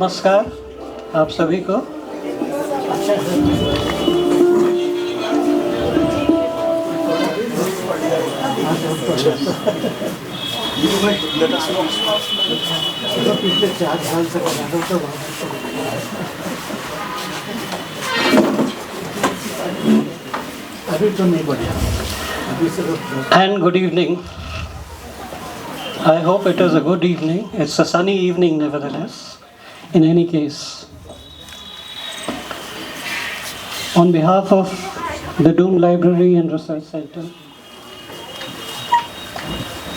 नमस्कार आप सभी को। And good evening. I hope it is a good evening. It's a sunny evening nevertheless. In any case, on behalf of the Doon Library and Research Center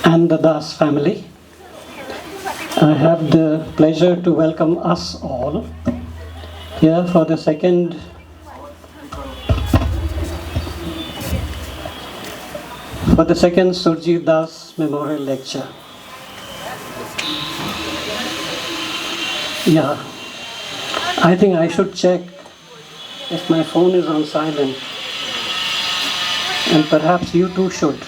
and the Das family, I have the pleasure to welcome us all here for the second Surjit Das Memorial Lecture. Yeah, I think I should check if my phone is on silent, and perhaps you too should.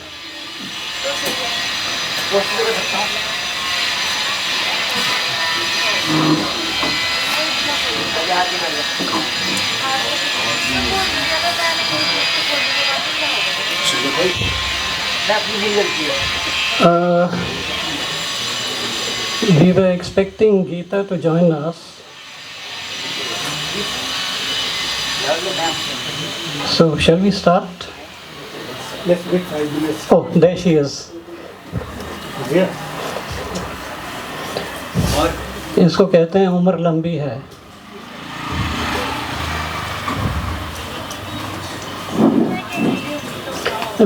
We were expecting Geeta to join us. So, shall we start? Let's wait 5 minutes. Oh, there she is. Yeah. इसको कहते हैं उम्र लंबी है.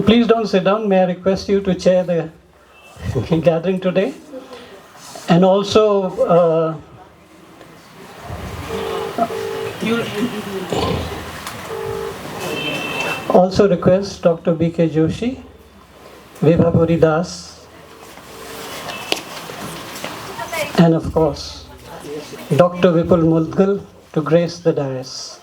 Please don't sit down. May I request you to chair the gathering today? And also, request Dr. B.K. Joshi, Vibhapuri Das, and of course, Dr. Vipul Mudgal to grace the dais.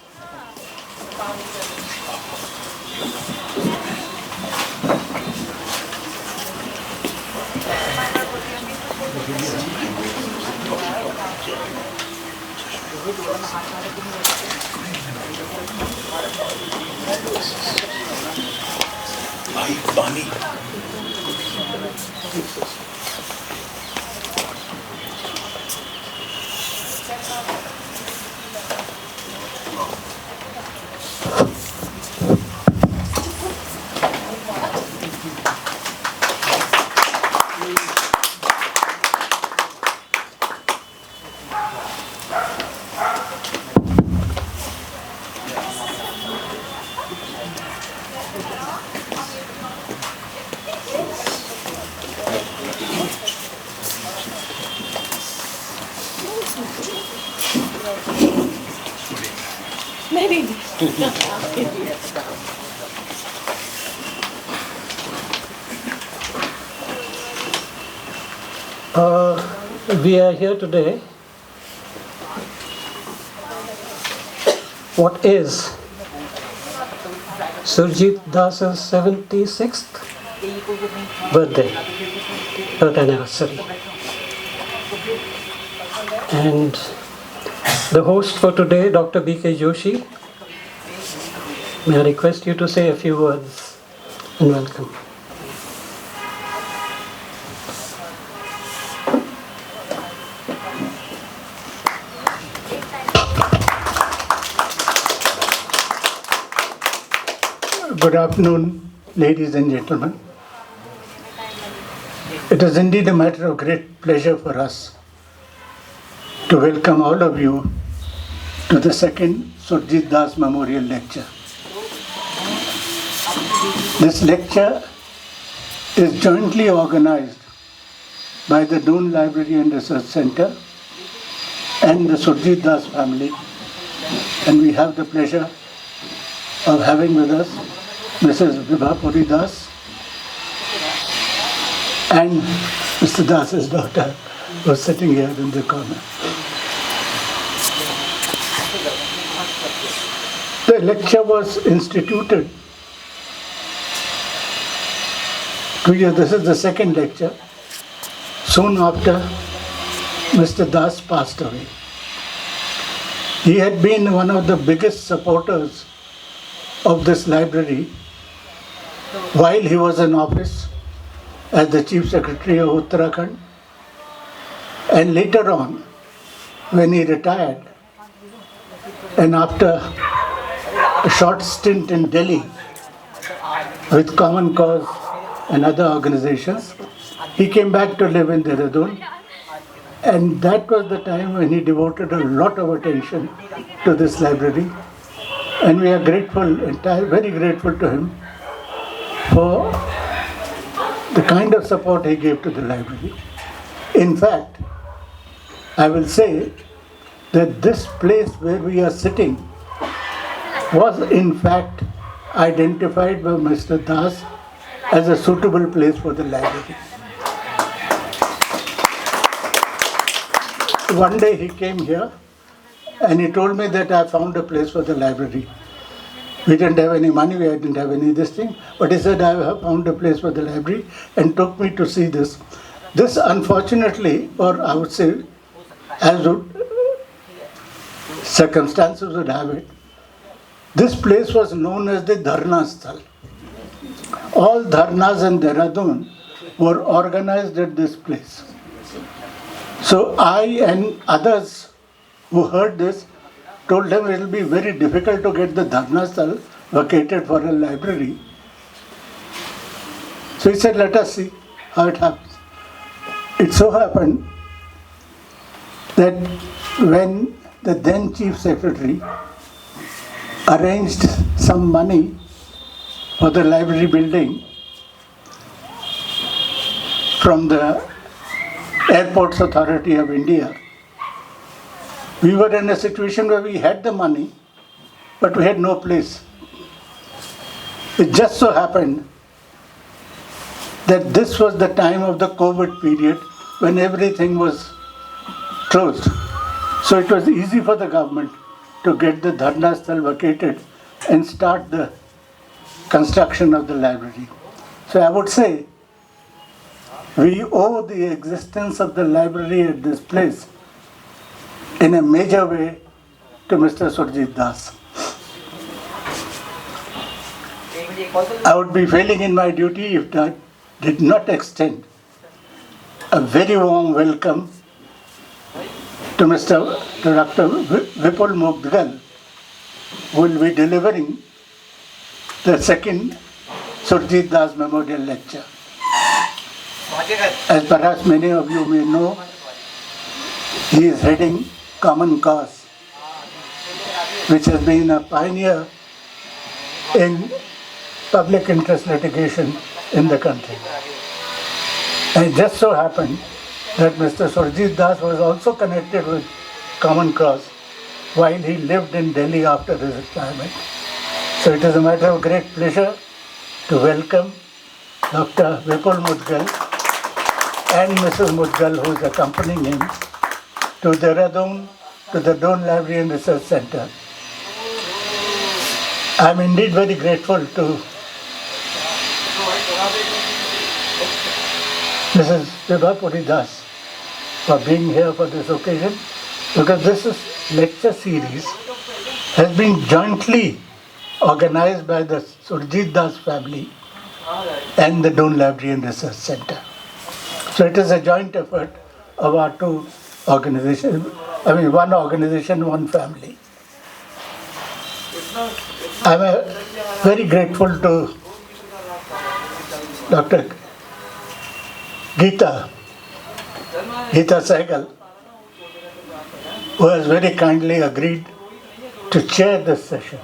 We are here today. What is Surjit Das's 76th birth anniversary. And the host for today, Dr. B.K. Joshi, may I request you to say a few words and welcome. Good afternoon, ladies and gentlemen. It is indeed a matter of great pleasure for us to welcome all of you to the second Surjit Das Memorial Lecture. This lecture is jointly organized by the Doon Library and Research Centre and the Surjit Das family, and we have the pleasure of having with us Mrs. Vibhapuri Das, and Mr. Das's daughter was sitting here in the corner. The lecture was instituted. This is the second lecture, soon after Mr. Das passed away. He had been one of the biggest supporters of this library while he was in office as the Chief Secretary of Uttarakhand, and later on when he retired and after a short stint in Delhi with Common Cause and other organizations, he came back to live in Dehradun, and that was the time when he devoted a lot of attention to this library, and we are grateful, very grateful to him for the kind of support he gave to the library. In fact, I will say that this place where we are sitting was in fact identified by Mr. Das as a suitable place for the library. One day he came here and he told me that I found a place for the library. We didn't have any money, we didn't have any this thing, but he said I have found a place for the library and took me to see this. This unfortunately, or I would say as circumstances would have it, this place was known as the Dharna Sthal. All dharnas in Dehradun were organized at this place. So I and others who heard this told him it will be very difficult to get the Dharna Sthal vacated for a library. So he said, let us see how it happens. It so happened that when the then Chief Secretary arranged some money for the library building from the Airports Authority of India, we were in a situation where we had the money, but we had no place. It just so happened that this was the time of the COVID period when everything was closed. So it was easy for the government to get the Dharna Sthal vacated and start the construction of the library. So I would say we owe the existence of the library at this place in a major way to Mr. Surjit Das. I would be failing in my duty if I did not extend a very warm welcome to Dr. Vipul MUDGAL, who will be delivering the second Surjit Das Memorial Lecture. As perhaps many of you may know, he is heading Common Cause, which has been a pioneer in public interest litigation in the country. And it just so happened that Mr. Surjit Das was also connected with Common Cause while he lived in Delhi after his retirement. So it is a matter of great pleasure to welcome Dr. Vipul MUDGAL and Mrs. MUDGAL, who is accompanying him, to Dehradun, to the DoonLibrary&ResearchCentre. I am indeed very grateful to Mrs. Vibhapuri Das for being here for this occasion, because this lecture series has been jointly organized by the Surjit Das family and the Doon Library and Research Center. So it is a joint effort of our two organizations, one organization, one family. I am very grateful to Dr. Geeta Sehgal, who has very kindly agreed to chair this session.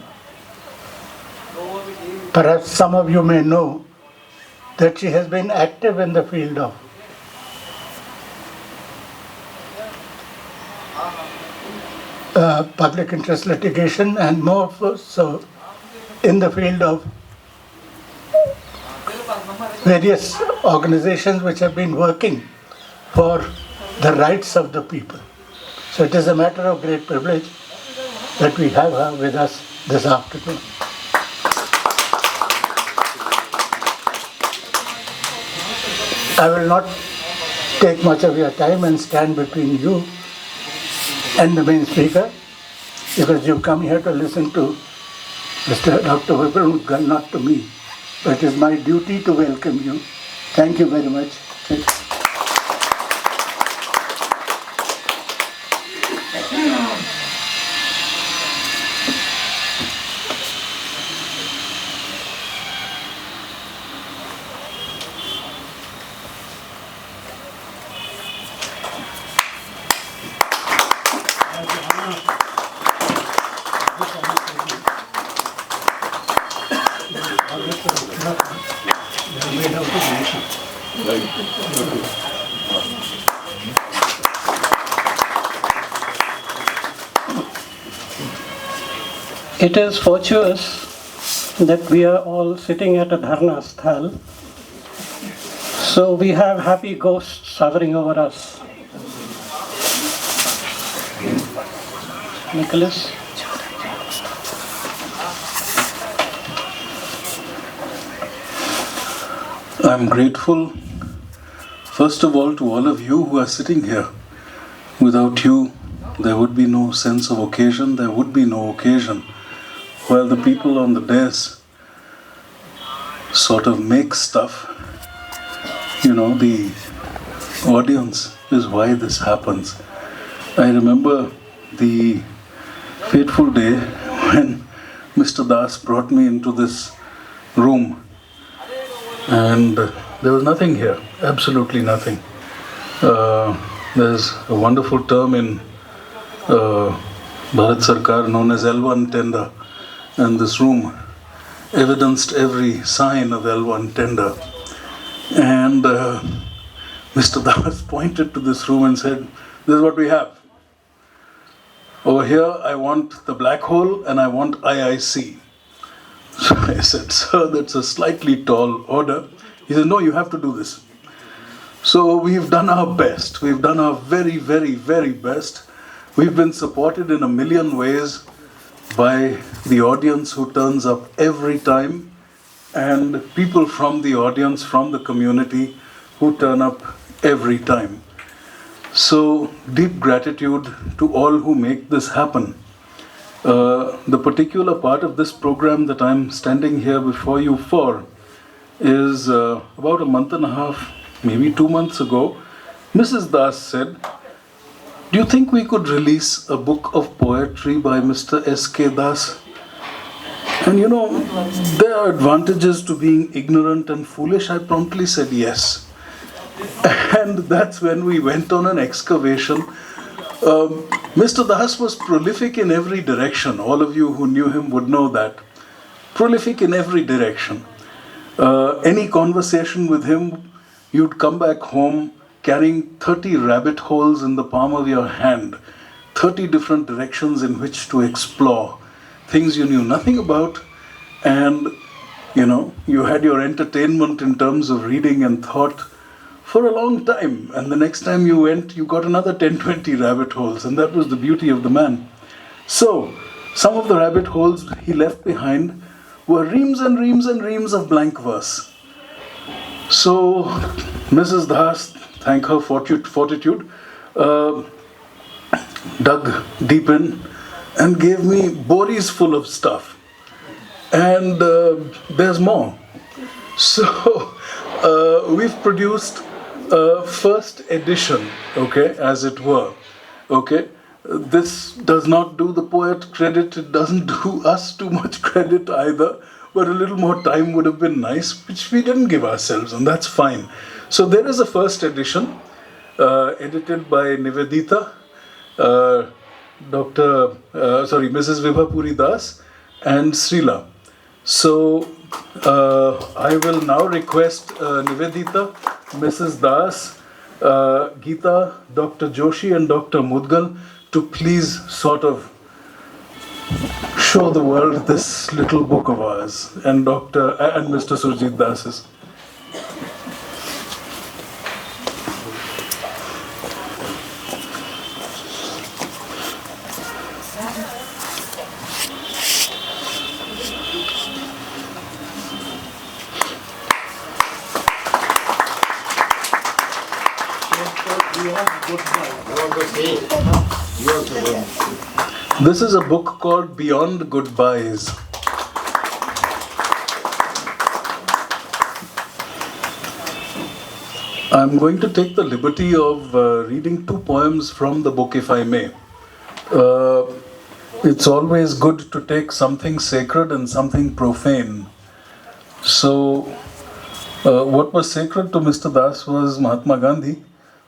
Perhaps some of you may know that she has been active in the field of public interest litigation, and more so in the field of various organizations which have been working for the rights of the people. So it is a matter of great privilege that we have her with us this afternoon. I will not take much of your time and stand between you and the main speaker, because you come here to listen to Mr. Dr. VIPUL, not to me. But it is my duty to welcome you. Thank you very much. It is fortuitous that we are all sitting at a dharna sthal, so we have happy ghosts hovering over us. Nicholas? I'm grateful, first of all, to all of you who are sitting here. Without you, there would be no sense of occasion, there would be no occasion. While the people on the dais sort of make stuff, the audience is why this happens. I remember the fateful day when Mr. Das brought me into this room, and there was nothing here, absolutely nothing. There's a wonderful term in Bharat Sarkar known as L1 tender, and this room evidenced every sign of L1 tender. And Mr. Das pointed to this room and said, "This is what we have. Over here, I want the black hole and I want IIC. So I said, "Sir, that's a slightly tall order." He said, "No, you have to do this." So we've done our best. We've done our very, very, very best. We've been supported in a million ways by the audience who turns up every time, and people from the audience, from the community who turn up every time. So deep gratitude to all who make this happen. The particular part of this program that I'm standing here before you for is about a month and a half, maybe 2 months ago, Mrs. Das said, "Do you think we could release a book of poetry by Mr. S.K. Das?" And there are advantages to being ignorant and foolish. I promptly said yes. And that's when we went on an excavation. Mr. Das was prolific in every direction. All of you who knew him would know that. Prolific in every direction. Any conversation with him, you'd come back home carrying 30 rabbit holes in the palm of your hand, 30 different directions in which to explore, things you knew nothing about, and you had your entertainment in terms of reading and thought for a long time, and the next time you went, you got another 10-20 rabbit holes, and that was the beauty of the man. So, some of the rabbit holes he left behind were reams and reams and reams of blank verse. So, Mrs. Das, thank her fortitude, dug deep in and gave me bories full of stuff. And there's more. So, we've produced a first edition, okay, as it were, okay. This does not do the poet credit, it doesn't do us too much credit either, but a little more time would have been nice, which we didn't give ourselves, and that's fine. So there is a first edition, edited by Nivedita, Mrs. Vibhapuri Das and Srila. So I will now request Nivedita, Mrs. Das, Geeta, Dr. Joshi and Dr. Mudgal to please sort of show the world this little book of ours, and Mr. Surjit Das's. This is a book called Beyond Goodbyes. I'm going to take the liberty of reading two poems from the book, if I may. It's always good to take something sacred and something profane. So, what was sacred to Mr. Das was Mahatma Gandhi.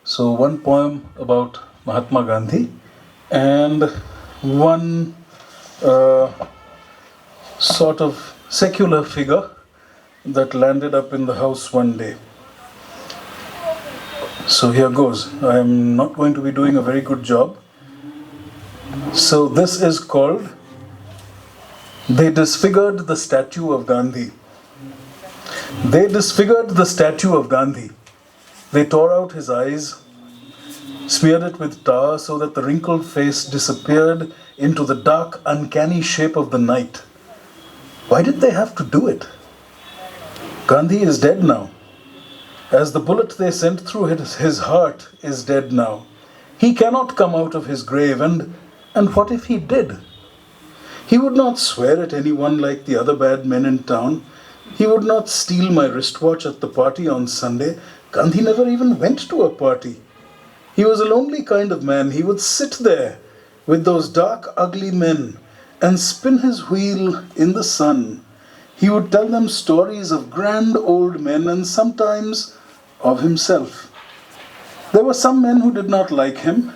So, one poem about Mahatma Gandhi and one sort of secular figure that landed up in the house one day. So here goes. I am not going to be doing a very good job. So this is called They Disfigured the Statue of Gandhi. They disfigured the statue of Gandhi. They tore out his eyes, smeared it with tar so that the wrinkled face disappeared into the dark, uncanny shape of the night. Why did they have to do it? Gandhi is dead now. As the bullet they sent through his heart is dead now. He cannot come out of his grave, and what if he did? He would not swear at anyone like the other bad men in town. He would not steal my wristwatch at the party on Sunday. Gandhi never even went to a party. He was a lonely kind of man. He would sit there with those dark, ugly men and spin his wheel in the sun. He would tell them stories of grand old men and sometimes of himself. There were some men who did not like him,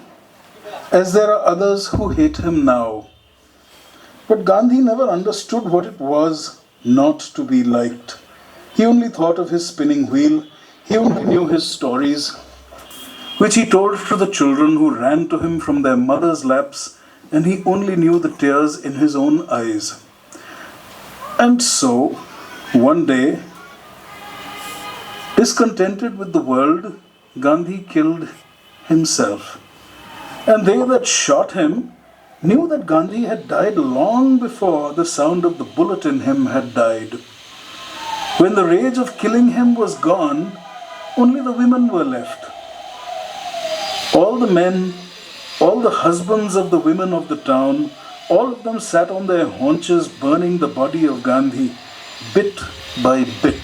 as there are others who hate him now. But Gandhi never understood what it was not to be liked. He only thought of his spinning wheel. He only knew his stories, which he told to the children who ran to him from their mothers' laps, and he only knew the tears in his own eyes. And so, one day, discontented with the world, Gandhi killed himself. And they that shot him knew that Gandhi had died long before the sound of the bullet in him had died. When the rage of killing him was gone, only the women were left. All the men, all the husbands of the women of the town, all of them sat on their haunches burning the body of Gandhi, bit by bit.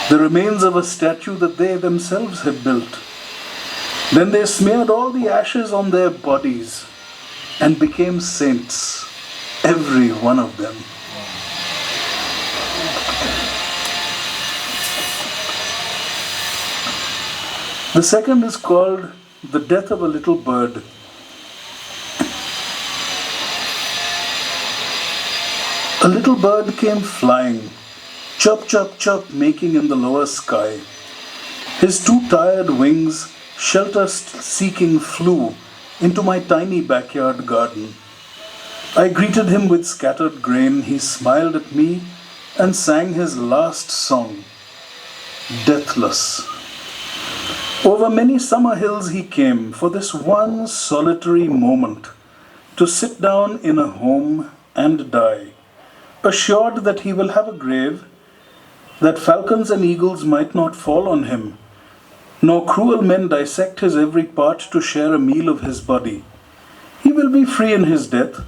The remains of a statue that they themselves had built. Then they smeared all the ashes on their bodies and became saints, every one of them. The second is called The Death of a Little Bird. A little bird came flying, chirp, chirp, chirp, making in the lower sky. His two tired wings, shelter-seeking, flew into my tiny backyard garden. I greeted him with scattered grain. He smiled at me and sang his last song, deathless. Over many summer hills he came for this one solitary moment, to sit down in a home and die, assured that he will have a grave, that falcons and eagles might not fall on him, nor cruel men dissect his every part to share a meal of his body. He will be free in his death.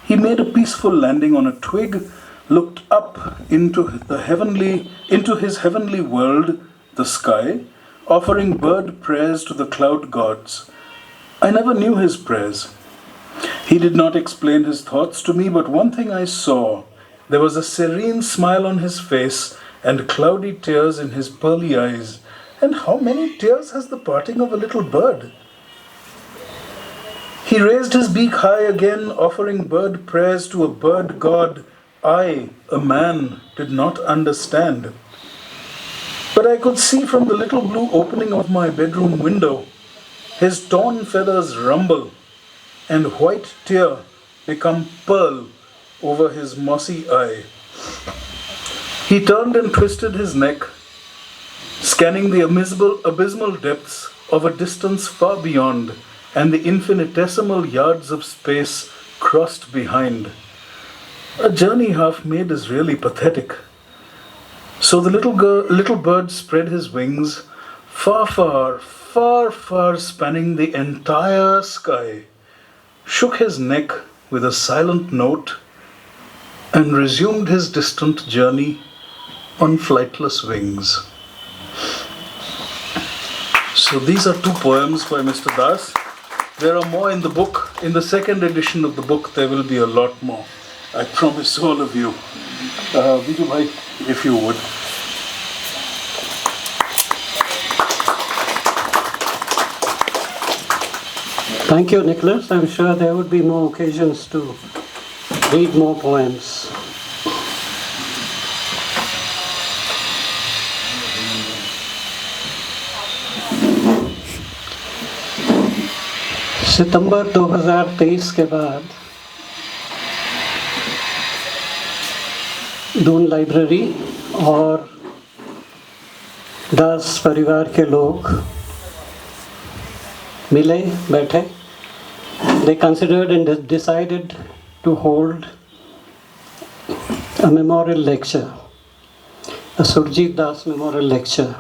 He made a peaceful landing on a twig, looked up into his heavenly world, the sky, offering bird prayers to the cloud gods. I never knew his prayers. He did not explain his thoughts to me, but one thing I saw. There was a serene smile on his face and cloudy tears in his pearly eyes. And how many tears has the parting of a little bird? He raised his beak high again, offering bird prayers to a bird god I, a man, did not understand. But I could see from the little blue opening of my bedroom window his torn feathers rumble and white tear become pearl over his mossy eye. He turned and twisted his neck, scanning the abysmal depths of a distance far beyond and the infinitesimal yards of space crossed behind. A journey half made is really pathetic. So the little bird spread his wings, far, far, far, far spanning the entire sky, shook his neck with a silent note and resumed his distant journey on flightless wings. So these are two poems by Mr. Das. There are more in the book. In the second edition of the book, there will be a lot more. I promise all of you. Viju bhai, if you would. Thank you, Nicholas. I'm sure there would be more occasions to read more poems. सितंबर 2023 के बाद Doon library और दास परिवार के लोग मिले बैठे. They considered and decided to hold a memorial lecture, a Surjit Das memorial lecture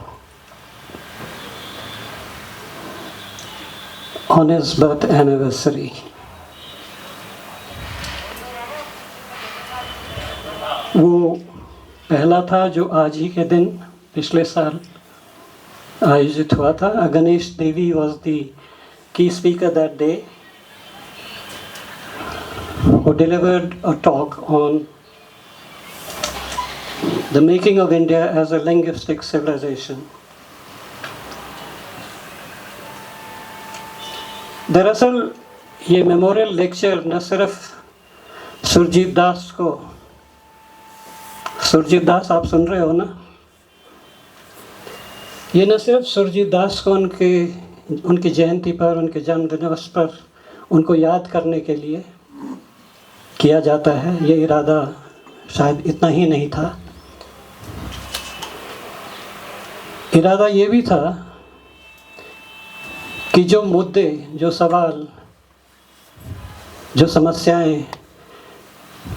on his birth anniversary. वो पहला था जो आज ही के दिन पिछले साल आयोजित हुआ था. गणेश देवी was the key speaker that day, who delivered a talk on the making of India as a linguistic civilization. दरअसल ये मेमोरियल लेक्चर न सिर्फ सुरजीत दास को, सुरजीत दास आप सुन रहे हो ना, ये न सिर्फ सुरजीत दास को उनकी जयंती पर, उनके जन्म दिवस पर उनको याद करने के लिए किया जाता है. ये इरादा शायद इतना ही नहीं था. इरादा ये भी था कि जो मुद्दे, जो सवाल, जो समस्याएं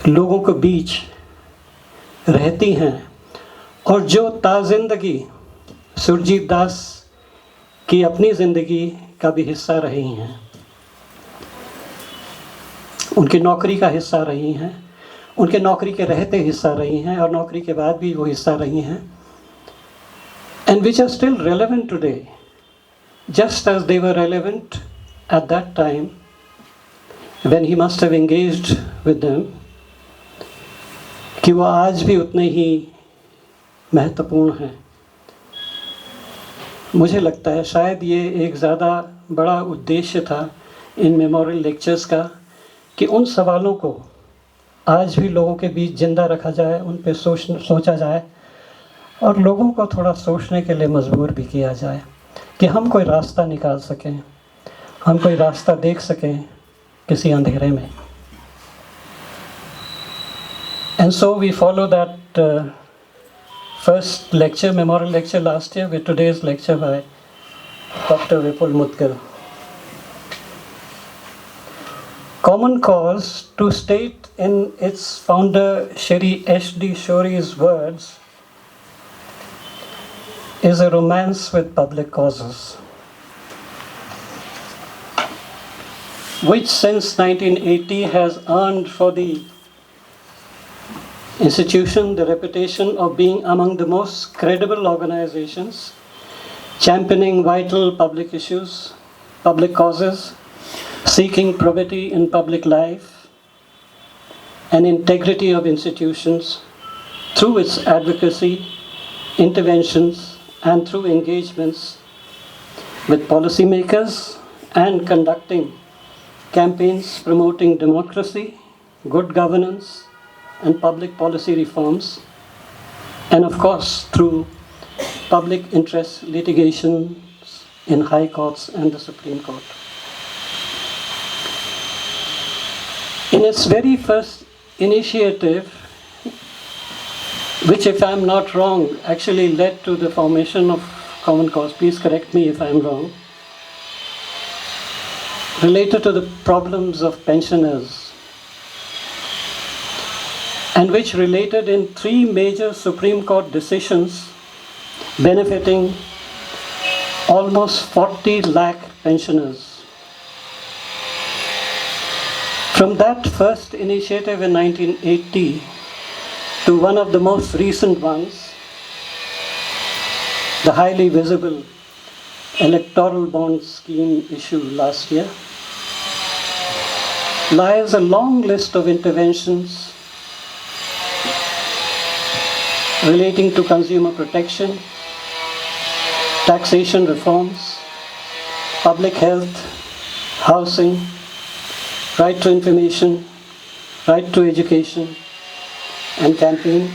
लोगों के बीच रहती हैं और जो ताज़िंदगी सुरजीत दास की अपनी ज़िंदगी का भी हिस्सा रही हैं, उनकी नौकरी का हिस्सा रही हैं, उनके नौकरी के रहते हिस्सा रही हैं और नौकरी के बाद भी वो हिस्सा रही हैं, and which are still relevant today, just as they were relevant at that time when he must have engaged with them, कि वो आज भी उतने ही महत्वपूर्ण हैं. मुझे लगता है शायद ये एक ज़्यादा बड़ा उद्देश्य था इन मेमोरियल लेक्चर्स का कि उन सवालों को आज भी लोगों के बीच जिंदा रखा जाए, उन पे सोचा जाए और लोगों को थोड़ा सोचने के लिए मजबूर भी किया जाए कि हम कोई रास्ता निकाल सकें, हम कोई रास्ता देख सकें किसी अंधेरे में. And so we follow that first lecture, memorial lecture last year, with today's lecture by DR.VIPUL MUDGAL. Common Cause, to state in its founder Shri H.D. Shori's words, is a romance with public causes, which since 1980 has earned for the institution the reputation of being among the most credible organizations championing vital public issues, public causes, seeking probity in public life and integrity of institutions through its advocacy, interventions, and through engagements with policymakers and conducting campaigns promoting democracy, good governance, and public policy reforms, and of course through public interest litigations in high courts and the Supreme Court. In its very first initiative, which, if I'm not wrong, actually led to the formation of Common Cause, please correct me if I'm wrong, related to the problems of pensioners, and which related in 3 major Supreme Court decisions benefiting almost 40 lakh pensioners. From that first initiative in 1980 to one of the most recent ones, the highly visible electoral bond scheme issue last year, lies a long list of interventions relating to consumer protection, taxation reforms, public health, housing, right to information, right to education, and campaign,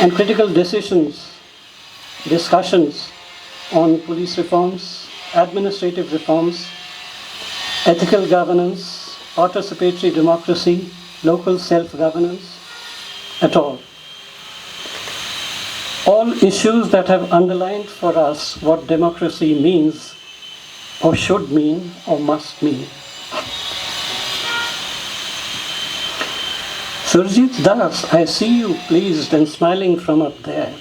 and critical discussions on police reforms, administrative reforms, ethical governance, participatory democracy, local self-governance, at all. All issues that have underlined for us what democracy means, or should mean, or must mean. Surjit Das, I see you pleased and smiling from up there.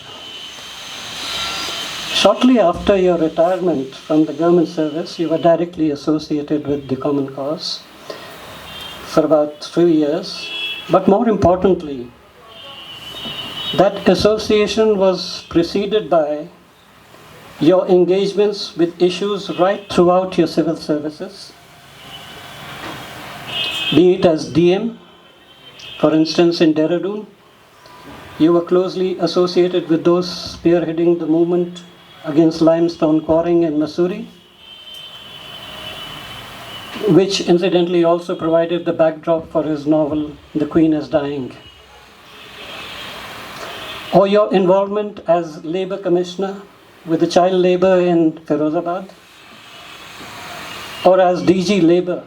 Shortly after your retirement from the government service, you were directly associated with the Common Cause for about 3 years. But more importantly, that association was preceded by your engagements with issues right throughout your civil services, be it as DM, for instance in Dehradun, you were closely associated with those spearheading the movement against limestone quarrying in Missouri, which incidentally also provided the backdrop for his novel, The Queen is Dying. Or your involvement as Labour Commissioner with the child labour in Firozabad, or as DG Labour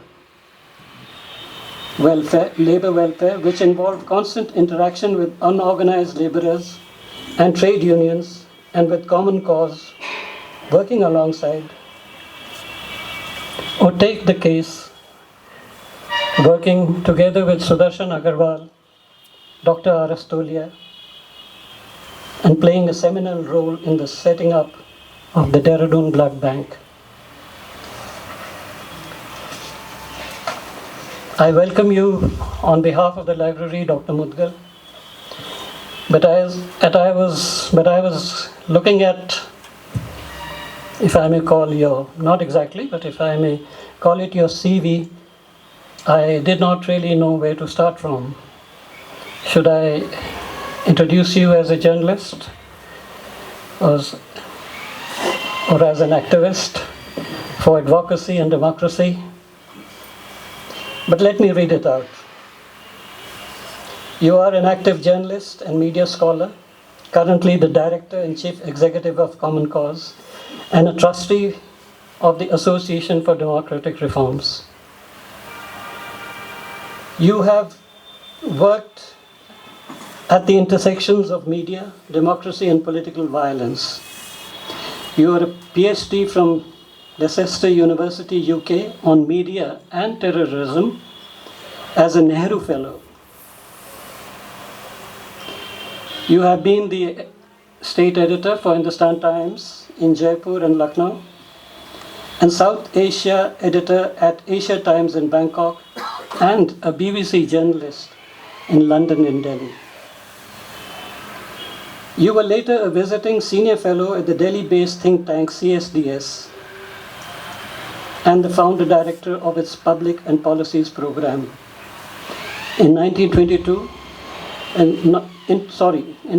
Welfare, which involved constant interaction with unorganized labourers and trade unions, and with Common Cause working alongside. Or take the case, working together with Sudarshan Agarwal, Dr. Arastolia, and playing a seminal role in the setting up of the Dehradun Blood Bank. I welcome you on behalf of the library, Dr. MUDGAL. But I was looking at, if I may call your, not exactly, but if I may call it your CV, I did not really know where to start from. Should I introduce you as a journalist or as an activist for advocacy and democracy? But let me read it out. You are an active journalist and media scholar, currently the Director and Chief Executive of Common Cause, and a trustee of the Association for Democratic Reforms. You have worked at the intersections of media, democracy, and political violence. You are a PhD from Leicester University, UK, on media and terrorism as a Nehru Fellow. You have been the state editor for Hindustan Times in Jaipur and Lucknow, and South Asia editor at Asia Times in Bangkok, and a BBC journalist in London and Delhi. You were later a visiting senior fellow at the Delhi-based think tank CSDS and the founder director of its Public and Policies program. In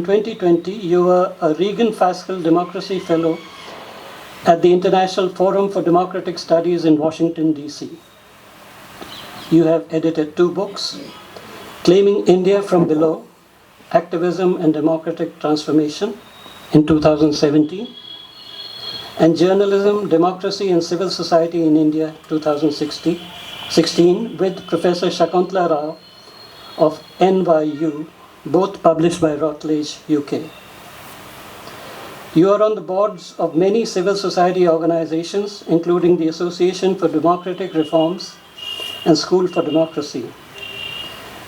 2020, you were a Reagan-Faskell Democracy Fellow at the International Forum for Democratic Studies in Washington, D.C. You have edited 2 books, Claiming India from Below, Activism and Democratic Transformation in 2017, and Journalism, Democracy and Civil Society in India 2016 with Professor Shakuntala Rao of NYU, both published by Routledge, UK. You are on the boards of many civil society organizations, including the Association for Democratic Reforms and School for Democracy.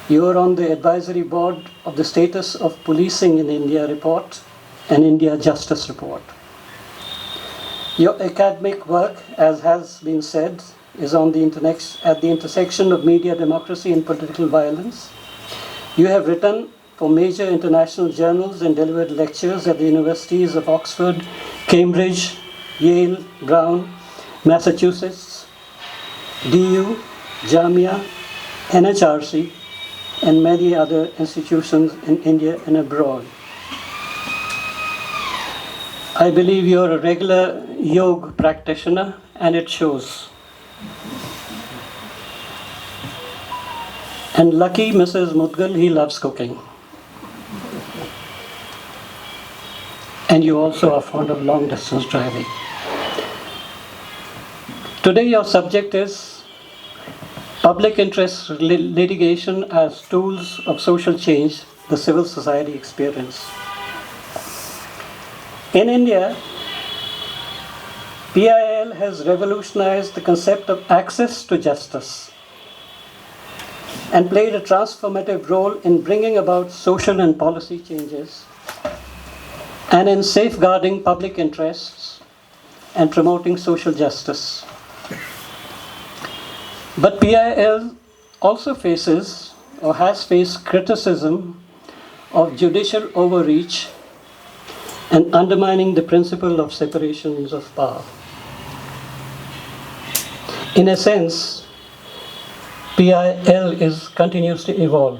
You are on the advisory board of the Status of Policing in India report and India Justice report. Your academic work, as has been said, is on the at the intersection of media democracy and political violence. You have written for major international journals and delivered lectures at the universities of Oxford, Cambridge, Yale, Brown, Massachusetts, DU, Jamia, NHRC, and many other institutions in India and abroad. I believe you're a regular yoga practitioner, and it shows. And lucky Mrs. Mudgal, he loves cooking. And you also are fond of long distance driving. Today your subject is public interest litigation as tools of social change, the civil society experience. In India, PIL has revolutionized the concept of access to justice and played a transformative role in bringing about social and policy changes and in safeguarding public interests and promoting social justice. But PIL also faces or has faced criticism of judicial overreach and undermining the principle of separations of power. In a sense, PIL continues to evolve.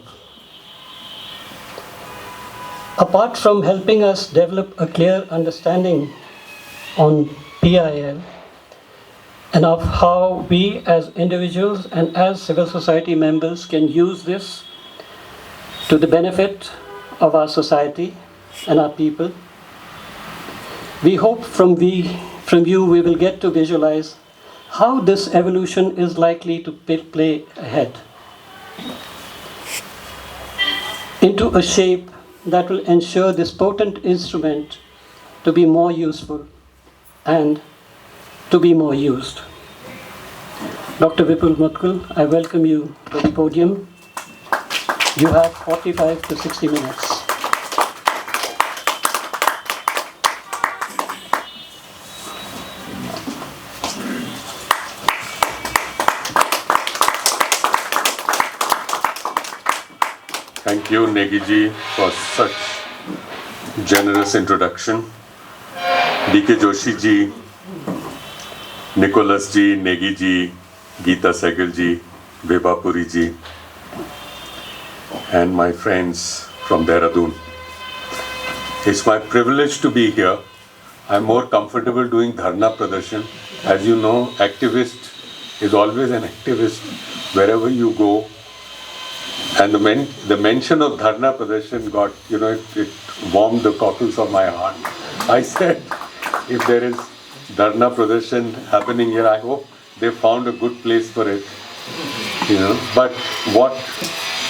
Apart from helping us develop a clear understanding on PIL and of how we as individuals and as civil society members can use this to the benefit of our society and our people, we hope from you we will get to visualize how this evolution is likely to play ahead into a shape that will ensure this potent instrument to be more useful and to be more used. Dr. Vipul Mudgal, I welcome you to the podium. You have 45 to 60 minutes. Thank you, Negiji, for such generous introduction. D.K. Joshi ji, Nicholas ji, Negi ji, Geeta Sehgal ji, Vipul ji, and my friends from Dehradun. It's my privilege to be here. I'm more comfortable doing dharna pradarshan. As you know, activist is always an activist wherever you go. And the mention of dharna pradarshan got, it warmed the cockles of my heart. I said, if there is dharna pradarshan happening here, I hope they found a good place for it. But what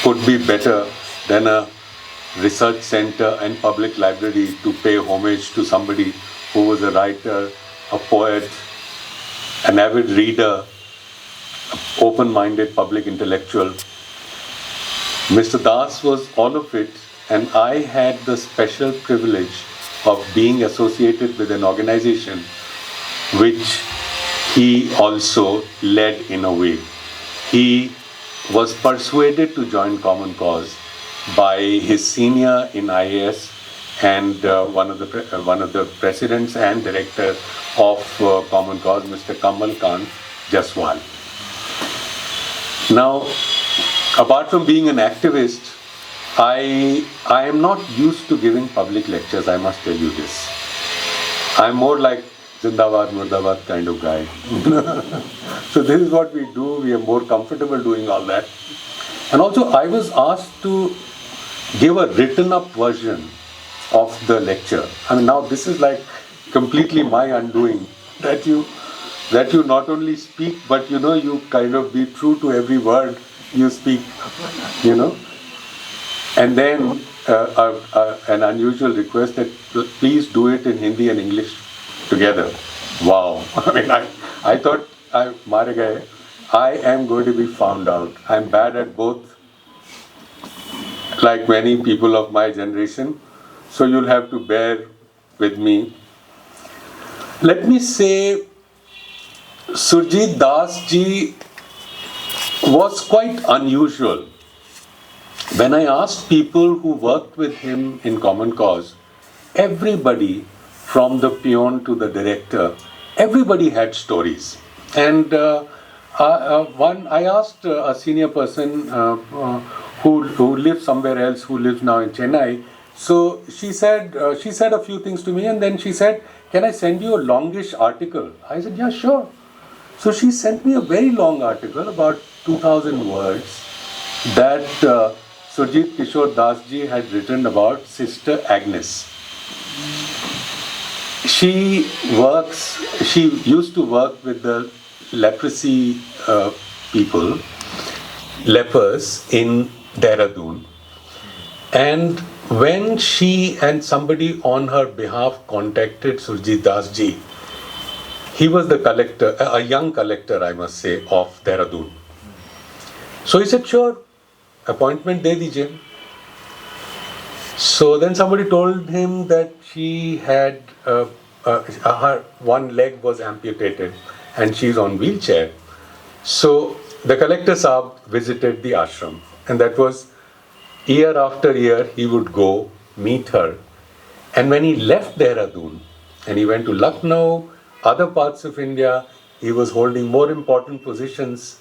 could be better than a research center and public library to pay homage to somebody who was a writer, a poet, an avid reader, open-minded public intellectual. Mr. Das was all of it, and I had the special privilege of being associated with an organization which he also led in a way. He was persuaded to join Common Cause by his senior in IAS and one of the presidents and director of Common Cause, Mr. Kamal Khan Jaswal. Now, apart from being an activist, I am not used to giving public lectures, I must tell you this. I'm more like Zindabad, Murdabad kind of guy. So this is what we do, we are more comfortable doing all that. And also I was asked to give a written up version of the lecture. I mean, now this is like completely my undoing, that you not only speak, but you kind of be true to every word you speak, And then an unusual request that please do it in Hindi and English together. Wow. I mean, I thought, I am going to be found out. I'm bad at both, like many people of my generation. So you'll have to bear with me. Let me say, Surjit Das ji was quite unusual. When I asked people who worked with him in Common Cause, everybody from the peon to the director, everybody had stories. And I asked a senior person who lives somewhere else, who lives now in Chennai. So she said a few things to me, and then she said, "Can I send you a longish article?" I said, "Yeah, sure." So she sent me a very long article, about 2,000 words, that Surjit Kishore Das ji had written about Sister Agnes. She used to work with the leprosy people, lepers in Dehradun. And when she and somebody on her behalf contacted Surjit Das ji, he was the collector, a young collector, I must say, of Dehradun. So he said, "Sure, appointment de dijiye." So then somebody told him that she had, her one leg was amputated and she's on wheelchair. So the collector Saab visited the ashram, and that was year after year he would go meet her. And when he left Dehradun and he went to Lucknow, other parts of India, he was holding more important positions,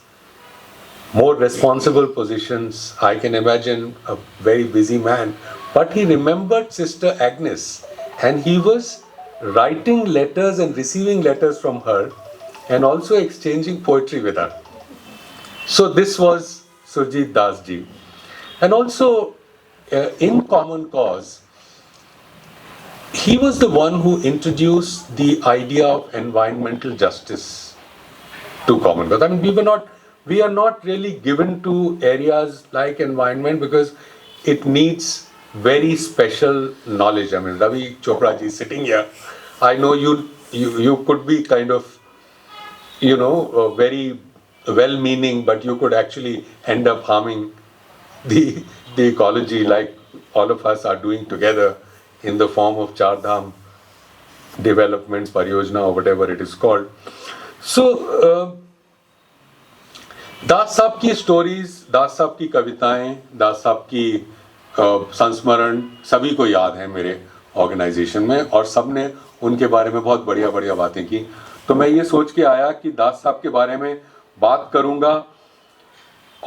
more responsible positions. I can imagine a very busy man. But he remembered Sister Agnes, and he was writing letters and receiving letters from her, and also exchanging poetry with her. So this was Surjit Das ji. And also in Common Cause, he was the one who introduced the idea of environmental justice to Common Cause. I mean, we are not really given to areas like environment because it needs very special knowledge. I mean, Ravi Chopra ji is sitting here. I know you could be kind of, very well-meaning, but you could actually end up harming the ecology, like all of us are doing together in the form of Char Dham development pariyojana or whatever it is called. So दास साहब की stories, दास साहब की कविताएं, दास साहब की संस्मरण सभी को याद है मेरे ऑर्गेनाइजेशन में, और सब ने उनके बारे में बहुत बढ़िया बढ़िया बातें की. तो मैं ये सोच के आया कि दास साहब के बारे में बात करूंगा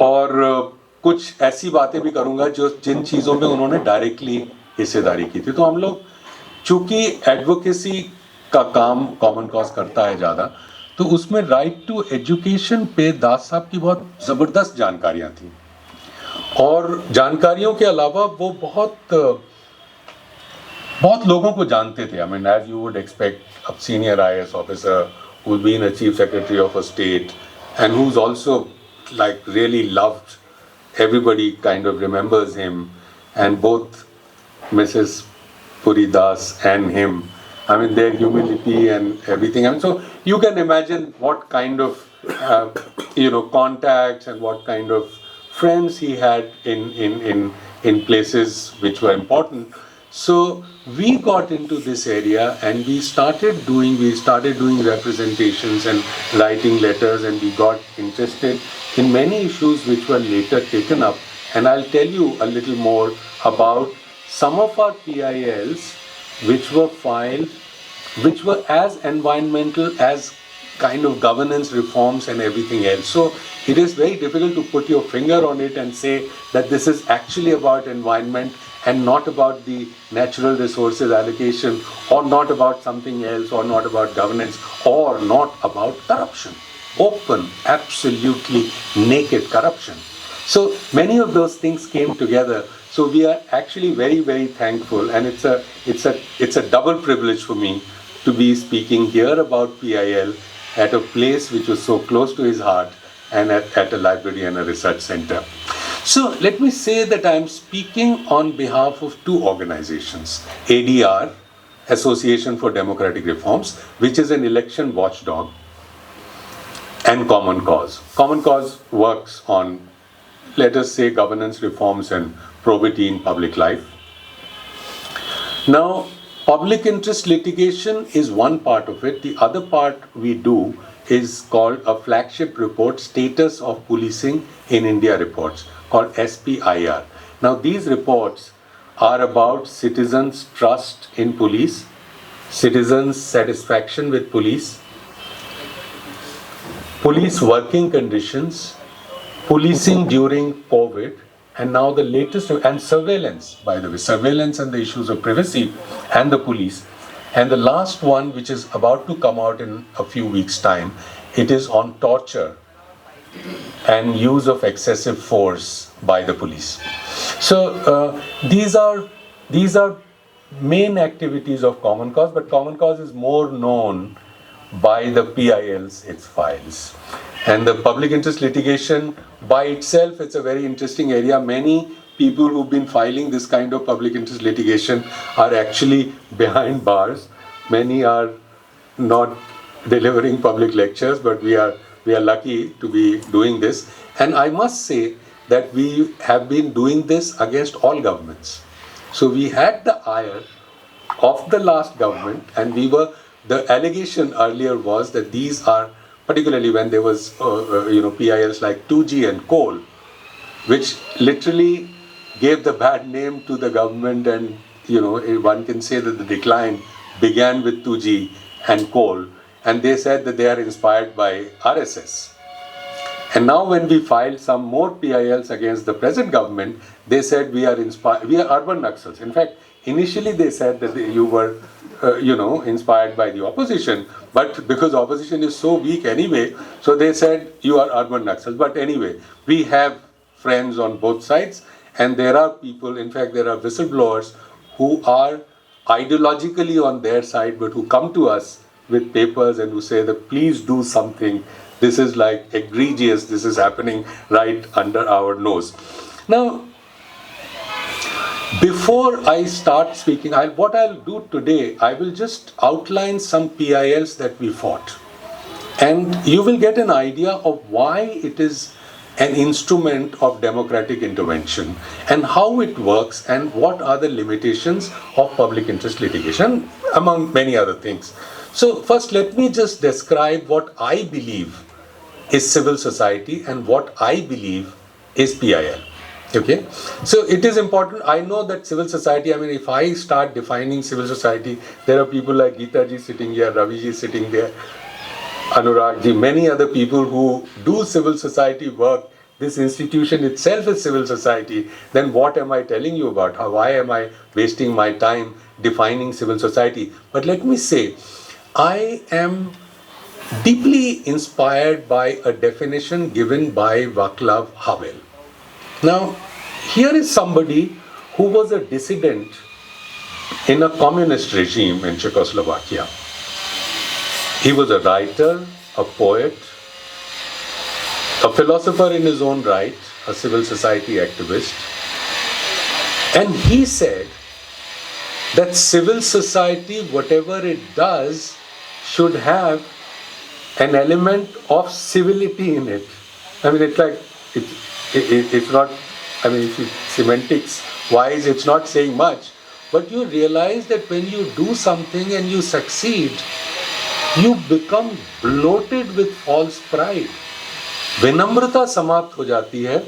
और कुछ ऐसी बातें भी करूंगा जिन चीज़ों में उन्होंने डायरेक्टली हिस्सेदारी की थी. तो हम लोग चूंकि एडवोकेसी का काम कॉमन कॉज करता है ज़्यादा, तो उसमें राइट टू एजुकेशन पे दास साहब की बहुत ज़बरदस्त जानकारियाँ थी. और जानकारियों के अलावा वो बहुत लोगों को जानते थे. I mean, as you would expect, a senior IAS officer who's been a chief secretary of a state and who's also like really loved, everybody kind of remembers him, and both Mrs. Puri Das and him, I mean, their humility and everything. I mean, so you can imagine what kind of contacts and what kind of friends he had in places which were important. So we got into this area and we started doing representations and writing letters, and we got interested in many issues which were later taken up. And I'll tell you a little more about some of our PILs which were filed, which were as environmental as kind of governance reforms and everything else. So it is very difficult to put your finger on it and say that this is actually about environment and not about the natural resources allocation, or not about something else, or not about governance, or not about corruption. Open, absolutely naked corruption. So many of those things came together. So we are actually very, very thankful, and it's a double privilege for me to be speaking here about PIL at a place which was so close to his heart, and at a library and a research center. So let me say that I am speaking on behalf of two organizations, ADR, Association for Democratic Reforms, which is an election watchdog, and Common Cause. Common Cause works on, let us say, governance reforms and probity in public life. Now, Public interest litigation is one part of it. The other part we do is called a flagship report, Status of Policing in India reports, called SPIR. Now these reports are about citizens' trust in police, citizens' satisfaction with police, police working conditions, policing during COVID, and now the latest, and surveillance, by the way, surveillance and the issues of privacy and the police. And the last one, which is about to come out in a few weeks' time, it is on torture and use of excessive force by the police. So these are main activities of Common Cause, but Common Cause is more known by the PILs it files. And the public interest litigation by itself, it's a very interesting area. Many people who've been filing this kind of public interest litigation are actually behind bars. Many are not delivering public lectures, but we are lucky to be doing this. And I must say that we have been doing this against all governments. So we had the ire of the last government, and the allegation earlier was that these are, particularly when there was PILs like 2G and coal, which literally gave the bad name to the government, and one can say that the decline began with 2G and coal, and they said that they are inspired by RSS. And now when we filed some more PILs against the present government, they said we are urban Naxals. In fact, initially they said that you were inspired by the opposition, but because opposition is so weak anyway, so they said you are urban Naxals. But anyway, we have friends on both sides, and there are people, in fact there are whistleblowers who are ideologically on their side, but who come to us with papers and who say that please do something, this is like egregious, this is happening right under our nose. Now, before I start speaking, what I'll do today, I will just outline some PILs that we fought. And you will get an idea of why it is an instrument of democratic intervention and how it works and what are the limitations of public interest litigation, among many other things. So first, let me just describe what I believe is civil society and what I believe is PIL. Okay, so it is important. I know that civil society, I mean, if I start defining civil society, there are people like Geeta ji sitting here, Ravi ji sitting there, Anurag ji, many other people who do civil society work. This institution itself is civil society. Then what am I telling you about? Why am I wasting my time defining civil society? But let me say, I am deeply inspired by a definition given by Václav Havel. Now, here is somebody who was a dissident in a communist regime in Czechoslovakia. He was a writer, a poet, a philosopher in his own right, a civil society activist. And he said that civil society, whatever it does, should have an element of civility in it. I mean, it's like, it's not, I mean, semantics wise, it's not saying much, but you realize that when you do something and you succeed, you become bloated with false pride. विनम्रता समाप्त हो जाती है,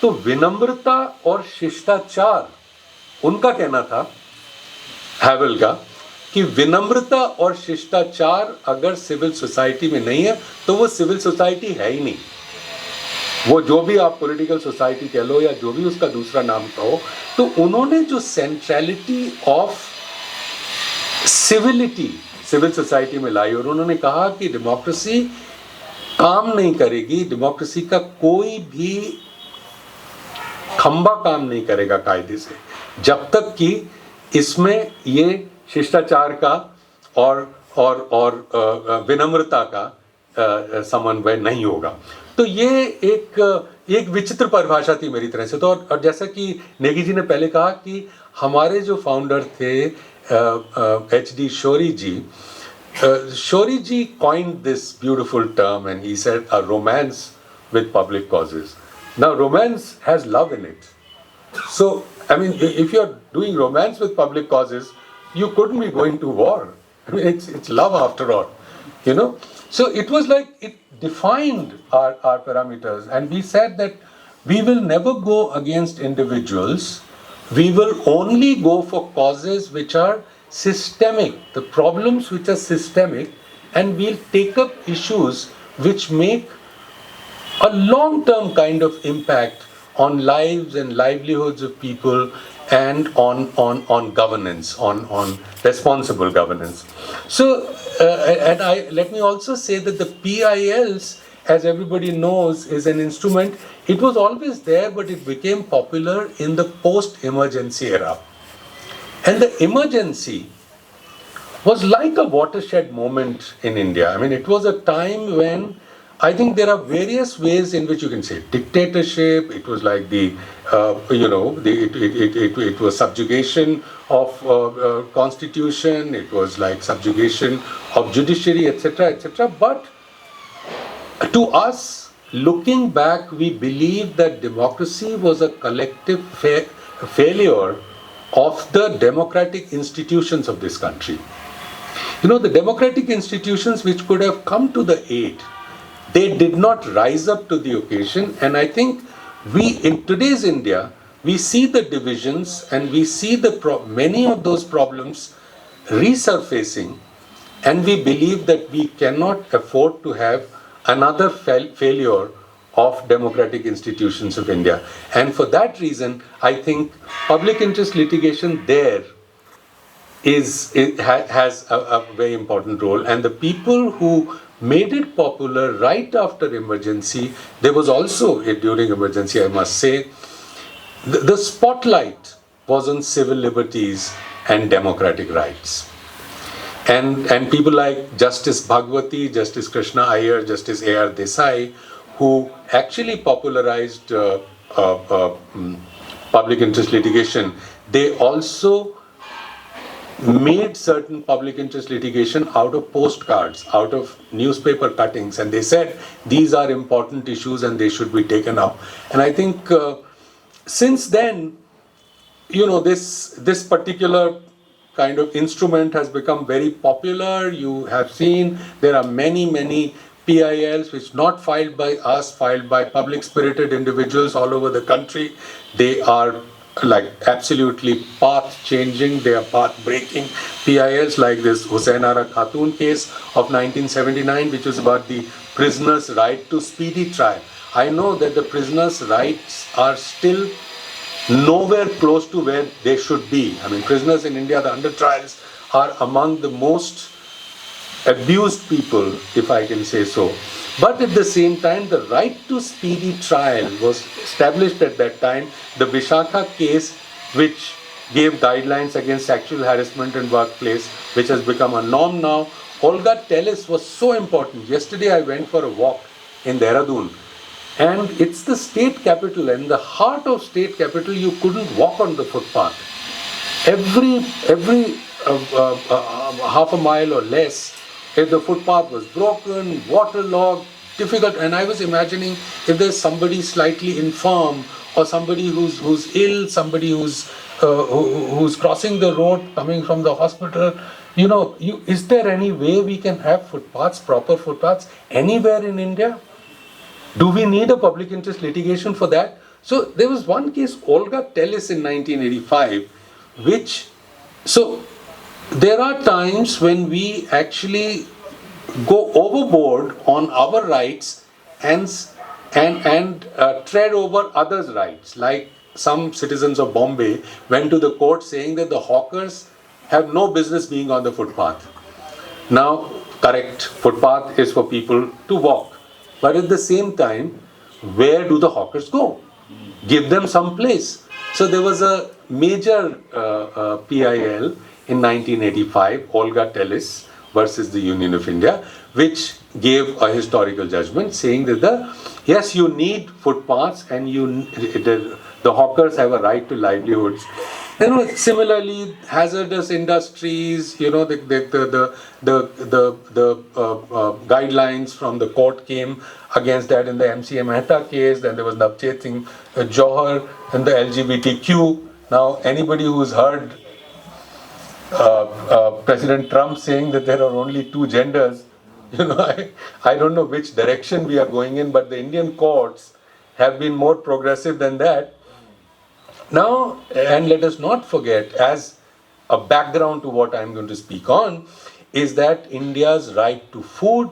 तो विनम्रता और शिष्टाचार, उनका कहना था, हैवेल का, कि विनम्रता और शिष्टाचार अगर सिविल सोसाइटी में नहीं है, तो वो सिविल सोसाइटी है ही नहीं. वो जो भी आप पॉलिटिकल सोसाइटी कह लो या जो भी उसका दूसरा नाम कहो, तो उन्होंने जो centrality of civility civil society में लाई और उन्होंने कहा कि डेमोक्रेसी काम नहीं करेगी, डेमोक्रेसी का कोई भी खंबा काम नहीं करेगा कायदे से, जब तक कि इसमें ये शिष्टाचार का और विनम्रता का समन्वय नहीं होगा. तो ये एक विचित्र परिभाषा थी मेरी तरह से. तो और जैसा कि नेगी जी ने पहले कहा कि हमारे जो फाउंडर थे H.D. Shori ji, Shori ji coined this beautiful term and he said a romance with public causes. Now romance has love in it. So I mean, if you're doing romance with public causes, you couldn't be going to war. I mean, it's love after all, you know. So it was like it defined our parameters, and we said that we will never go against individuals. We will only go for causes which are systemic, the problems which are systemic, and we'll take up issues which make a long-term kind of impact on lives and livelihoods of people and on governance, on responsible governance. So, let me also say that the PILs, as everybody knows, is an instrument. It was always there, but it became popular in the post-emergency era. And the emergency was like a watershed moment in India. I mean, it was a time when I think there are various ways in which you can say dictatorship. It was like it was subjugation of constitution. It was like subjugation of judiciary, etc., etc. But to us, looking back, we believe that democracy was a collective failure of the democratic institutions of this country. You know, the democratic institutions which could have come to the aid, they did not rise up to the occasion. And I think in today's India, we see the divisions and we see many of those problems resurfacing, and we believe that we cannot afford to have another failure of democratic institutions of India. And for that reason, I think public interest litigation there has a very important role. And the people who made it popular right after emergency, there was also, during emergency I must say, the spotlight was on civil liberties and democratic rights. And people like Justice Bhagwati, Justice Krishna Iyer, Justice A.R. Desai, who actually popularized public interest litigation, they also made certain public interest litigation out of postcards, out of newspaper cuttings, and they said these are important issues and they should be taken up. And I think since then, you know, this particular kind of instrument has become very popular. You have seen there are many PILs which not filed by us, filed by public spirited individuals all over the country. They are like absolutely path changing, they are path breaking PILs, like this Hussain Ara Khatun case of 1979, which was about the prisoner's right to speedy trial. I know that the prisoner's rights are still nowhere close to where they should be. I mean, prisoners in India, the under trials, are among the most abused people, if I can say so. But at the same time, the right to speedy trial was established at that time. The Vishakha case, which gave guidelines against sexual harassment in workplace, which has become a norm now. Olga Tellis was so important. Yesterday I went for a walk in Dehradun, and it's the state capital, and in the heart of state capital you couldn't walk on the footpath. Every half a mile or less, if the footpath was broken, waterlogged, difficult, and I was imagining if there's somebody slightly infirm or somebody who's ill, somebody who's crossing the road coming from the hospital, you know, is there any way we can have footpaths, proper footpaths, anywhere in India? Do we need a public interest litigation for that? So there was one case, Olga Tellis in 1985, so there are times when we actually go overboard on our rights and tread over others' rights. Like some citizens of Bombay went to the court saying that the hawkers have no business being on the footpath. Now, correct, footpath is for people to walk. But at the same time, where do the hawkers go? Give them some place. So there was a major PIL in 1985, Olga Tellis versus the Union of India, which gave a historical judgment saying that yes, you need footpaths and the hawkers have a right to livelihoods. You know, similarly, hazardous industries, you know, the guidelines from the court came against that in the MCA Mehta case. Then there was Navchet Singh Johar and the LGBTQ. Now, anybody who's heard President Trump saying that there are only two genders, I don't know which direction we are going in, but the Indian courts have been more progressive than that. Now, and let us not forget, as a background to what I'm going to speak on, is that India's right to food,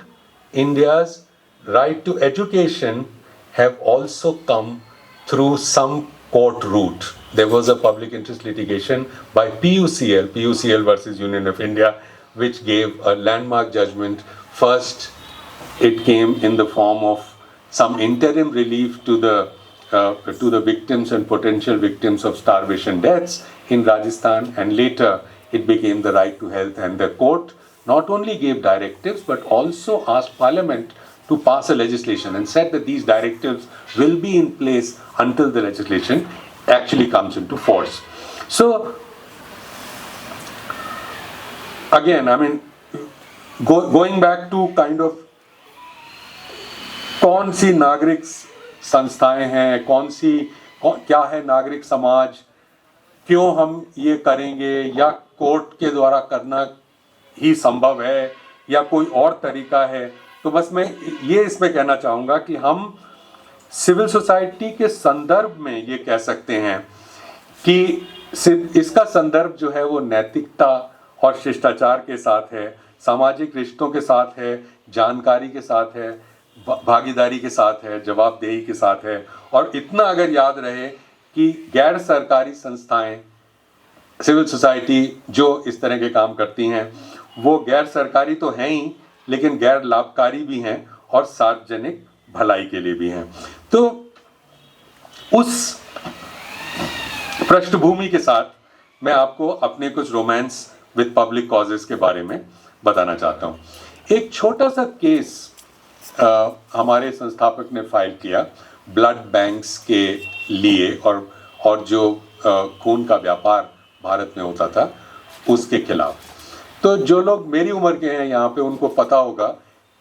India's right to education have also come through some court route. There was a public interest litigation by PUCL versus Union of India, which gave a landmark judgment. First, it came in the form of some interim relief to the victims and potential victims of starvation deaths in Rajasthan, and later it became the right to health, and the court not only gave directives but also asked Parliament to pass a legislation and said that these directives will be in place until the legislation actually comes into force. So again, I mean, going back to kind of कौन सी नागरिक संस्थाएं हैं, क्या है नागरिक समाज, क्यों हम ये करेंगे, या कोर्ट के द्वारा करना ही संभव है या कोई और तरीका है, तो बस मैं ये इसमें कहना चाहूँगा कि हम सिविल सोसाइटी के संदर्भ में ये कह सकते हैं कि इसका संदर्भ जो है वो नैतिकता और शिष्टाचार के साथ है, सामाजिक रिश्तों के साथ है, जानकारी के साथ है, भागीदारी के साथ है, जवाबदेही के साथ है। और इतना अगर याद रहे कि गैर सरकारी संस्थाएं, सिविल सोसाइटी जो इस तरह के काम करती हैं, वो गैर सरकारी तो हैं ही, लेकिन गैर लाभकारी भी हैं और सार्वजनिक भलाई के लिए भी हैं। तो उस पृष्ठभूमि के साथ मैं आपको अपने कुछ रोमांस विद पब्लिक कॉजेस के बारे में बताना चाहता हूँ। एक छोटा सा केस हमारे संस्थापक ने फाइल किया ब्लड बैंक्स के लिए और जो खून का व्यापार भारत में होता था उसके खिलाफ। तो जो लोग मेरी उम्र के हैं यहाँ पे, उनको पता होगा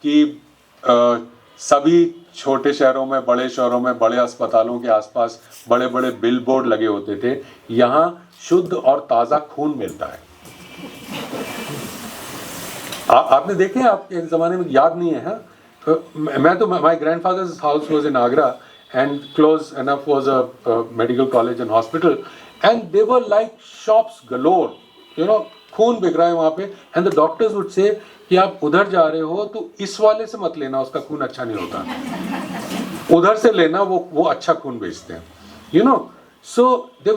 कि सभी छोटे शहरों में, बड़े शहरों में, बड़े अस्पतालों के आसपास बड़े बड़े बिल बोर्ड लगे होते थे, यहाँ शुद्ध और ताज़ा खून मिलता है। आपने देखे, आपके ज़माने में याद नहीं है? हाँ, मैं तो my grandfather's house was in Agra and close enough was a medical college and hospital, and they were like shops galore, खून बिक रहा है वहाँ पे, and the doctors would say कि आप उधर जा रहे हो तो इस वाले से मत लेना, उसका खून अच्छा नहीं होता, उधर से लेना, वो अच्छा खून बेचते हैं, so there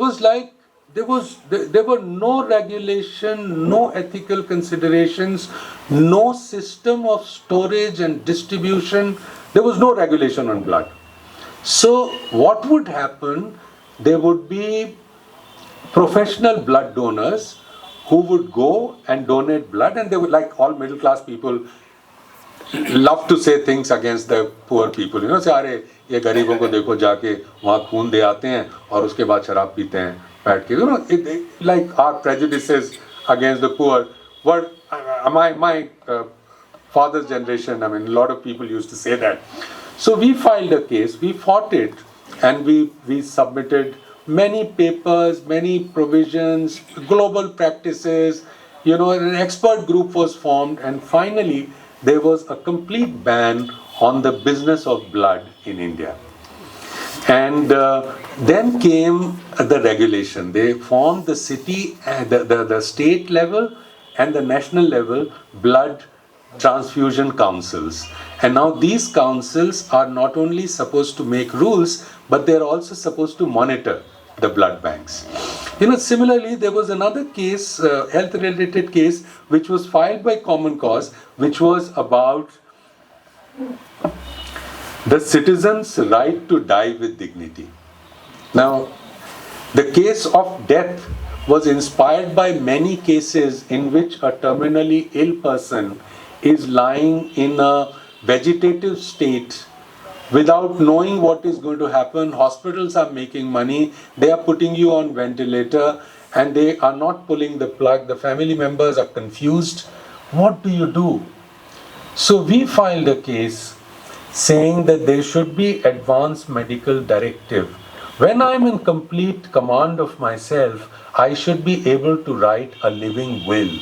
were no regulation, no ethical considerations, no system of storage and distribution. There was no regulation on blood. So what would happen, there would be professional blood donors who would go and donate blood, and they would, like all middle class people, love to say things against the poor people, say अरे ये गरीबों को देखो जाके वहाँ खून दे आते हैं और उसके बाद शराब पीते हैं बैठ के, like our prejudices against the poor were my father's generation. I mean, a lot of people used to say that. So we filed a case, we fought it, and we submitted many papers, many provisions, global practices, an expert group was formed, and finally there was a complete ban on the business of blood in India. And then came the regulation. They formed the city, the state level and the national level blood transfusion councils. And now these councils are not only supposed to make rules, but they're also supposed to monitor the blood banks. Similarly, there was another case, health-related case, which was filed by Common Cause, which was about the citizen's right to die with dignity. Now, the case of death was inspired by many cases in which a terminally ill person is lying in a vegetative state without knowing what is going to happen. Hospitals are making money, they are putting you on ventilator, and they are not pulling the plug. The family members are confused. What do you do? So we filed a case saying that there should be advance medical directive When I'm in complete command of myself, I should be able to write a living will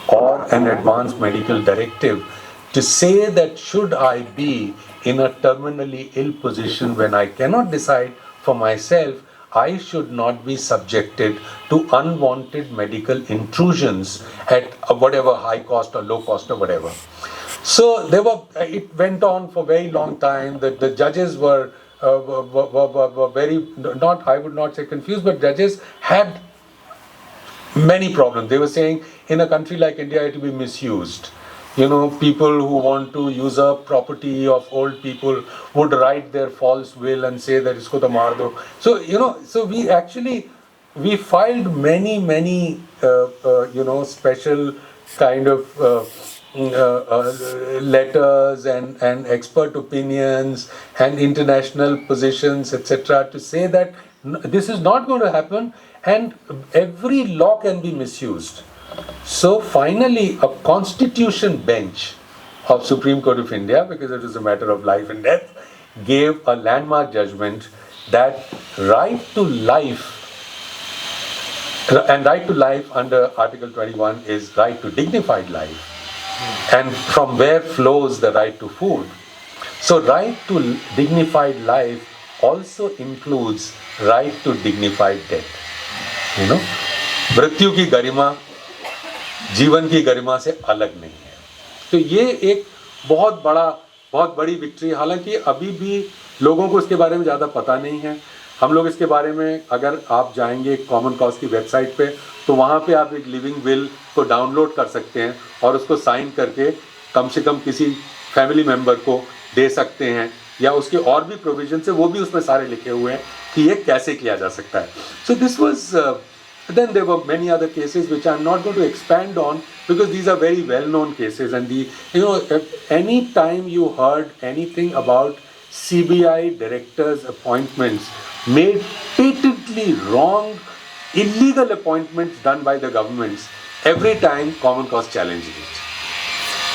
or an advanced medical directive to say that should I be in a terminally ill position when I cannot decide for myself, I should not be subjected to unwanted medical intrusions at whatever high cost or low cost or whatever. So it went on for a very long time. The judges were very, not, I would not say confused, but judges had many problems. They were saying in a country like India it will be misused. People who want to use up property of old people would write their false will and say that isko to maar do. So, so we filed many, special kind of letters and expert opinions and international positions, etc., to say that this is not going to happen and every law can be misused. So finally, a constitution bench of Supreme Court of India, because it is a matter of life and death, gave a landmark judgment that right to life under Article 21 is right to dignified life, and from where flows the right to food. So right to dignified life also includes right to dignified death. मृत्यु की गरिमा जीवन की गरिमा से अलग नहीं है. तो ये एक बहुत बड़ी विक्ट्री. हालांकि अभी भी लोगों को इसके बारे में ज़्यादा पता नहीं है. हम लोग इसके बारे में, अगर आप जाएंगे कॉमन कॉज की वेबसाइट पे, तो वहाँ पे आप एक लिविंग विल को डाउनलोड कर सकते हैं और उसको साइन करके कम से कम किसी फैमिली मेम्बर को दे सकते हैं, या उसके और भी प्रोविजन है वो भी उसमें सारे लिखे हुए हैं कि ये कैसे किया जा सकता है. So this was then there were many other cases which I'm not going to expand on because these are very well known cases, and any time you heard anything about CBI directors' appointments made patently wrong, illegal appointments done by the governments, every time Common Cause challenged it.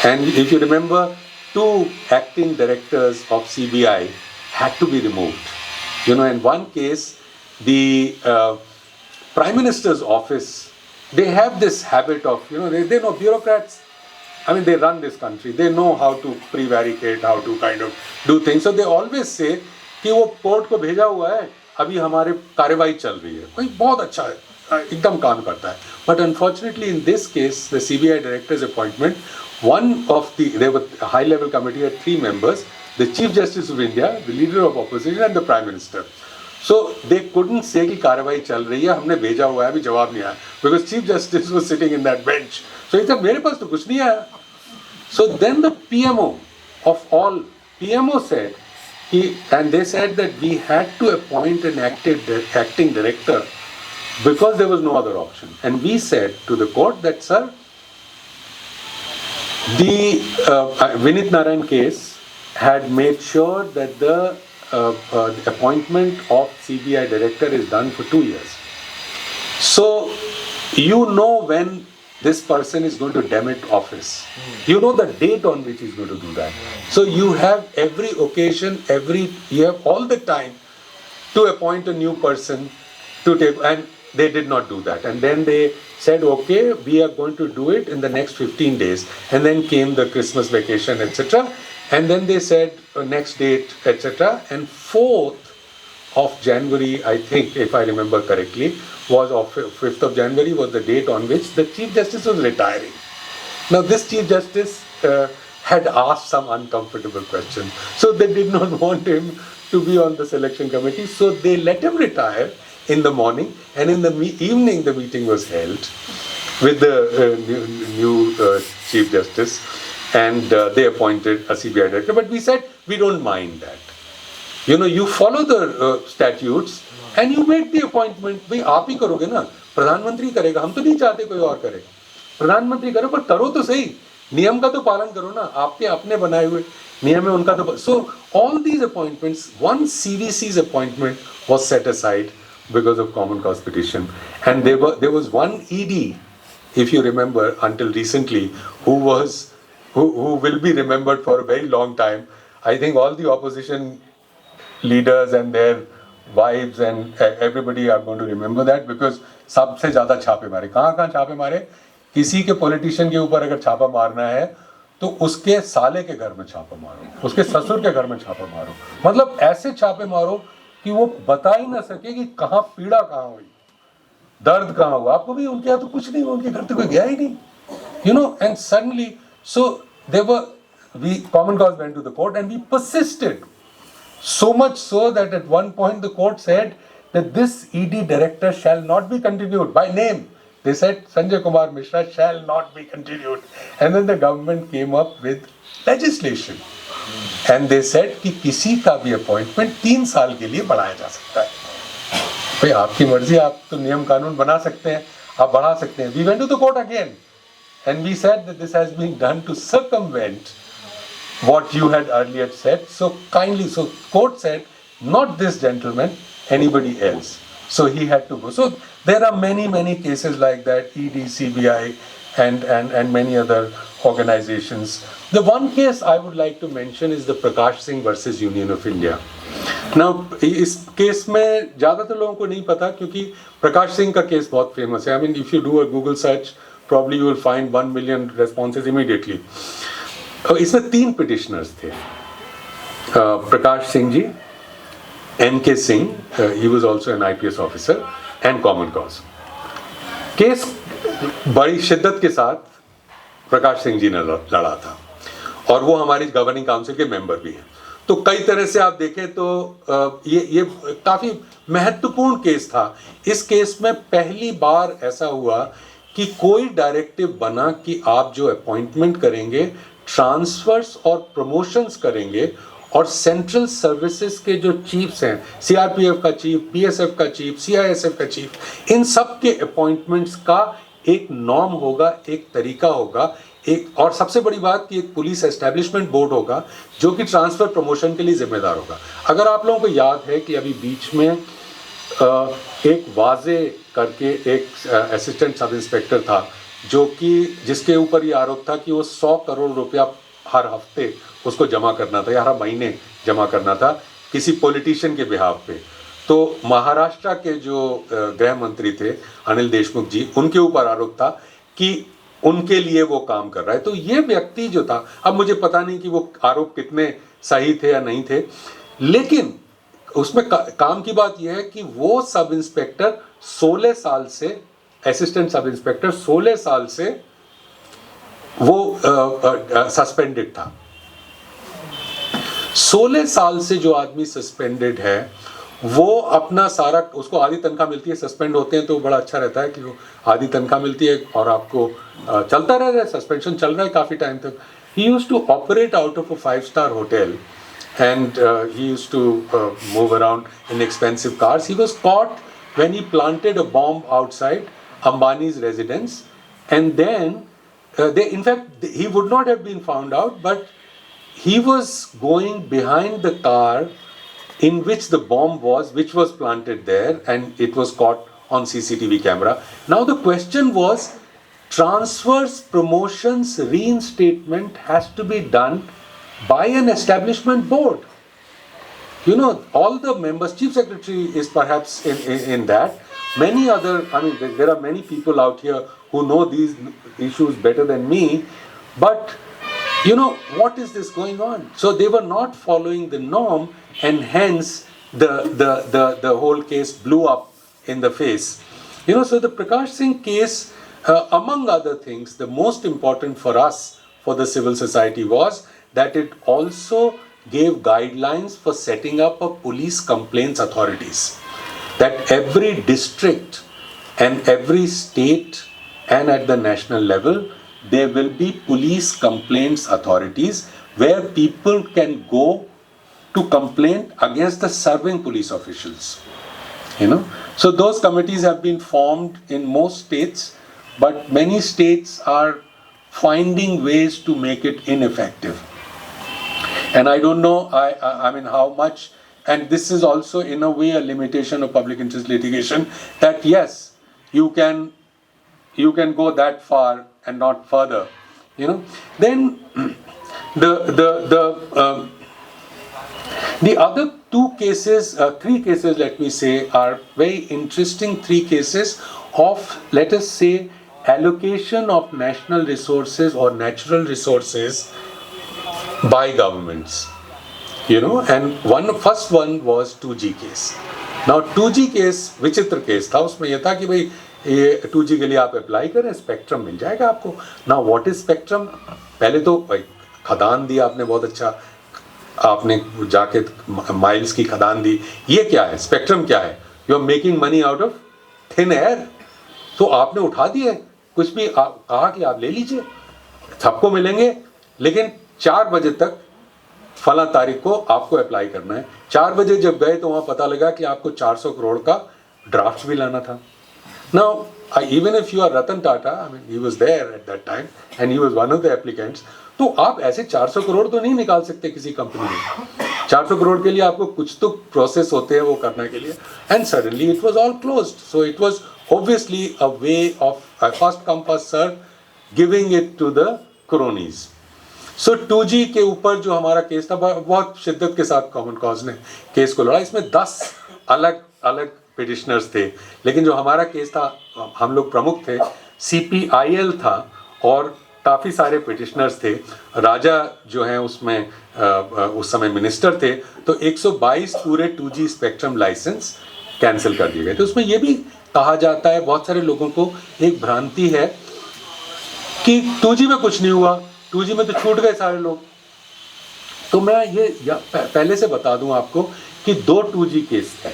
And if you remember, 2 acting directors of CBI had to be removed. In one case, the Prime Minister's office, they have this habit of, they know bureaucrats, they run this country, they know how to prevaricate, how to kind of do things. So they always say कि वो port को भेजा हुआ है, अभी हमारे कार्यवाही चल रही है, कोई बहुत अच्छा है, एकदम काम करता है. But unfortunately in this case, the CBI director's appointment, there was a high-level committee had 3 members, the Chief Justice of India, the leader of opposition and the Prime Minister. So they couldn't say कि कार्रवाई चल रही है, हमने भेजा हुआ है, अभी जवाब नहीं आया, because Chief Justice was sitting in that bench. So he said मेरे पास तो कुछ नहीं आया. So then the PMO of all, PMO said, and they said that we had to appoint an acting director because there was no other option. And we said to the court that, sir, the Vinit Narayan case had made sure that the appointment of CBI director is done for 2 years. So you know when this person is going to demit office. You know the date on which he's going to do that. So you have every occasion, you have all the time to appoint a new person to take, and they did not do that. And then they said, okay, we are going to do it in the next 15 days. And then came the Christmas vacation, etc. And then they said next date, etc. And 4th of January, I think, if I remember correctly, was 5th of January was the date on which the Chief Justice was retiring. Now this Chief Justice had asked some uncomfortable questions. So they did not want him to be on the selection committee. So they let him retire in the morning, and in the evening the meeting was held with the new Chief Justice, and they appointed a CBI director. But we said, we don't mind that. You follow the statutes and you make the appointment. भाई आप ही करोगे ना, प्रधानमंत्री करेगा, हम तो नहीं चाहते कोई और करे. प्रधानमंत्री करो, पर करो तो सही, नियम का तो पालन करो ना, आपके अपने बनाए हुए नियम है उनका तो. So all these appointments, one CVC's appointment was set aside because of common cause petition, and there was one ED, if you remember, until recently, who will be remembered for a very long time. I think all the opposition leaders and their wives and everybody are going to remember that because सबसे ज़्यादा छापे मारे. कहाँ छापे मारे? किसी के politician के ऊपर अगर छापा मारना है तो उसके साले के घर में छापा मारो, उसके ससुर के घर में छापा मारो. मतलब ऐसे छापे मारो कि वो बता ही ना सके कि कहाँ पीड़ा कहाँ हुई, दर्द कहाँ हुआ. आपको भी उनके यहाँ तो कुछ नहीं हुआ, उनके घर तो कोई गया ही नहीं. And suddenly, so common cause went to the court and we persisted. So much so that at one point the court said that this ED director shall not be continued by name. They said Sanjay Kumar Mishra shall not be continued. And then the government came up with legislation. And they said कि किसी का भी appointment 3 साल के लिए बढ़ाया जा सकता है. भाई आपकी मर्जी, आप तो नियम कानून बना सकते हैं, आप बढ़ा सकते हैं. We went to the court again. And we said that this has been done to circumvent what you had earlier said. So court said, not this gentleman, anybody else. So he had to go. So there are many cases like that, ED, CBI and many other organizations. The one case I would like to mention is the Prakash Singh versus Union of India. Now, इस case में ज़्यादातर लोगों को नहीं पता क्योंकि प्रकाश सिंह का case बहुत फेमस है. I mean, if you do a Google search, probably you will find 1 million responses immediately. इसमें 3 petitioners थे. Prakash Singh ji, N.K. Singh, he was also an IPS officer, and common cause. Case बड़ी शिद्दत के साथ प्रकाश सिंह जी ने लड़ा था और वो हमारी गवर्निंग काउंसिल के मेंबर भी हैं. तो कई तरह से आप देखें तो ये काफ़ी महत्वपूर्ण केस था. इस केस में पहली बार ऐसा हुआ कि कोई डायरेक्टिव बना कि आप जो अपॉइंटमेंट करेंगे, ट्रांसफर्स और प्रमोशंस करेंगे और सेंट्रल सर्विसेज के जो चीफ्स हैं, सीआरपीएफ का चीफ, बीएसएफ का चीफ, सीआईएसएफ का चीफ, इन सब के अपॉइंटमेंट्स का एक नॉर्म होगा, एक तरीका होगा, एक और सबसे बड़ी बात कि एक पुलिस एस्टैब्लिशमेंट बोर्ड होगा जो कि ट्रांसफर प्रमोशन के लिए जिम्मेदार होगा. अगर आप लोगों को याद है कि अभी बीच में एक वाजे करके एक असिस्टेंट सब इंस्पेक्टर था जो कि जिसके ऊपर ये आरोप था कि वो 100 करोड़ रुपया हर हफ्ते उसको जमा करना था या हर महीने जमा करना था किसी पॉलिटिशियन के बिहाफ पे. तो महाराष्ट्र के जो गृह मंत्री थे अनिल देशमुख जी, उनके ऊपर आरोप था कि उनके लिए वो काम कर रहा है. तो ये व्यक्ति जो था, अब मुझे पता नहीं कि वो आरोप कितने सही थे या नहीं थे, लेकिन उसमें काम की बात यह है कि वो सब इंस्पेक्टर 16 साल से, असिस्टेंट सब इंस्पेक्टर 16 साल से वो सस्पेंडेड था. 16 साल से जो आदमी सस्पेंडेड है वो अपना सारा, उसको आधी तनख्वाह मिलती है. सस्पेंड होते हैं तो बड़ा अच्छा रहता है कि वो आधी तनख्वाह मिलती है और आपको चलता रह रहा है, सस्पेंशन चल रहा है काफ़ी टाइम तक. He used to operate out of a 5-star hotel and he used to move around in expensive cars. He was caught when he planted a bomb outside Ambani's residence, and then in fact he would not have been found out, but he was going behind the car in which the bomb was, which was planted there, and it was caught on CCTV camera. Now the question was, transfers, promotions, reinstatement has to be done by an establishment board. You know, all the members, chief secretary is perhaps in that. Many other, I mean, there are many people out here who know these issues better than me, but you know, what is this going on? So they were not following the norm, and hence the whole case blew up in the face. You know, so the Prakash Singh case, among other things, the most important for us, for the civil society, was that it also gave guidelines for setting up a police complaints authorities. That every district and every state and at the national level, there will be police complaints authorities where people can go to complain against the serving police officials. You know, so those committees have been formed in most states, but many states are finding ways to make it ineffective. And I don't know, I mean, how much, and this is also in a way a limitation of public interest litigation, that yes, you can go that far and not further, you know. Then The other three cases, let me say, are very interesting. Three cases of, let us say, allocation of national resources or natural resources by governments. And first one was 2G case. Now 2G case विचित्र case था. उसमें यह था कि भाई ये 2G के लिए आप अप्लाई करें, स्पेक्ट्रम मिल जाएगा आपको. Now what is spectrum? पहले तो भाई खदान दिया आपने, बहुत अच्छा, आपने जाके माइल्स की खदान दी. ये क्या है? स्पेक्ट्रम क्या है? You are making money out of thin air. तो आपने उठा दिए, कुछ भी कहा कि आप ले लीजिए, सबको मिलेंगे, लेकिन 4 बजे तक फला तारीख को आपको अप्लाई करना है. 4 बजे जब गए तो वहां पता लगा कि आपको 400 करोड़ का ड्राफ्ट भी लाना था. Now even if you are Ratan Tata, I mean he was there at that time and he was one of the applicants, तो आप ऐसे 400 करोड़ तो नहीं निकाल सकते किसी कंपनी में. 400 करोड़ के लिए आपको कुछ तो प्रोसेस होते हैं वो करने के लिए. And suddenly it was all closed. So it was obviously a way of first come first serve, giving it to the cronies. So 2G के ऊपर जो हमारा केस था, बहुत शिद्दत के साथ कॉमन कॉज ने केस को लड़ा. इसमें 10 अलग अलग पिटिशनर्स थे, लेकिन जो हमारा केस था, हम लोग प्रमुख थे, CPIL था और काफ़ी सारे पिटिशनर्स थे. राजा जो हैं उसमें उस समय मिनिस्टर थे. तो 122 पूरे 2G स्पेक्ट्रम लाइसेंस कैंसिल कर दिए गए. तो उसमें ये भी कहा जाता है, बहुत सारे लोगों को एक भ्रांति है कि 2G में कुछ नहीं हुआ, 2G में तो छूट गए सारे लोग. तो मैं ये पहले से बता दूं आपको कि 2 2G केस थे.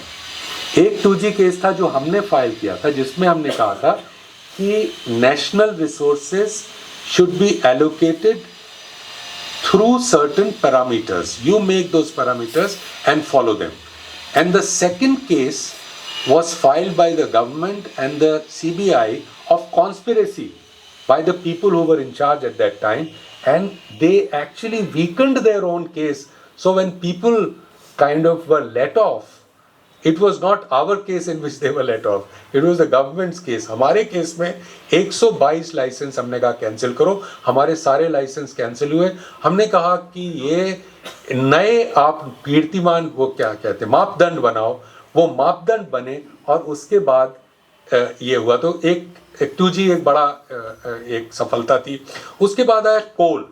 एक 2G केस था जो हमने फाइल किया था, जिसमें हमने कहा था कि national resources should be allocated through certain parameters. You make those parameters and follow them. And the second case was filed by the government and the CBI of conspiracy by the people who were in charge at that time, and they actually weakened their own case. So when people kind of were let off, it was not our case in which they were let off, it was the government's case. हमारे case में 122 licence हमने कहा cancel करो. हमारे सारे licence cancel हुए. हमने कहा कि ये नए आप कीर्तिमान, वो क्या कहते हैं, मापदंड बनाओ. वो मापदंड बने और उसके बाद ये हुआ. तो एक 2G एक बड़ा एक सफलता थी. उसके बाद आया कोल.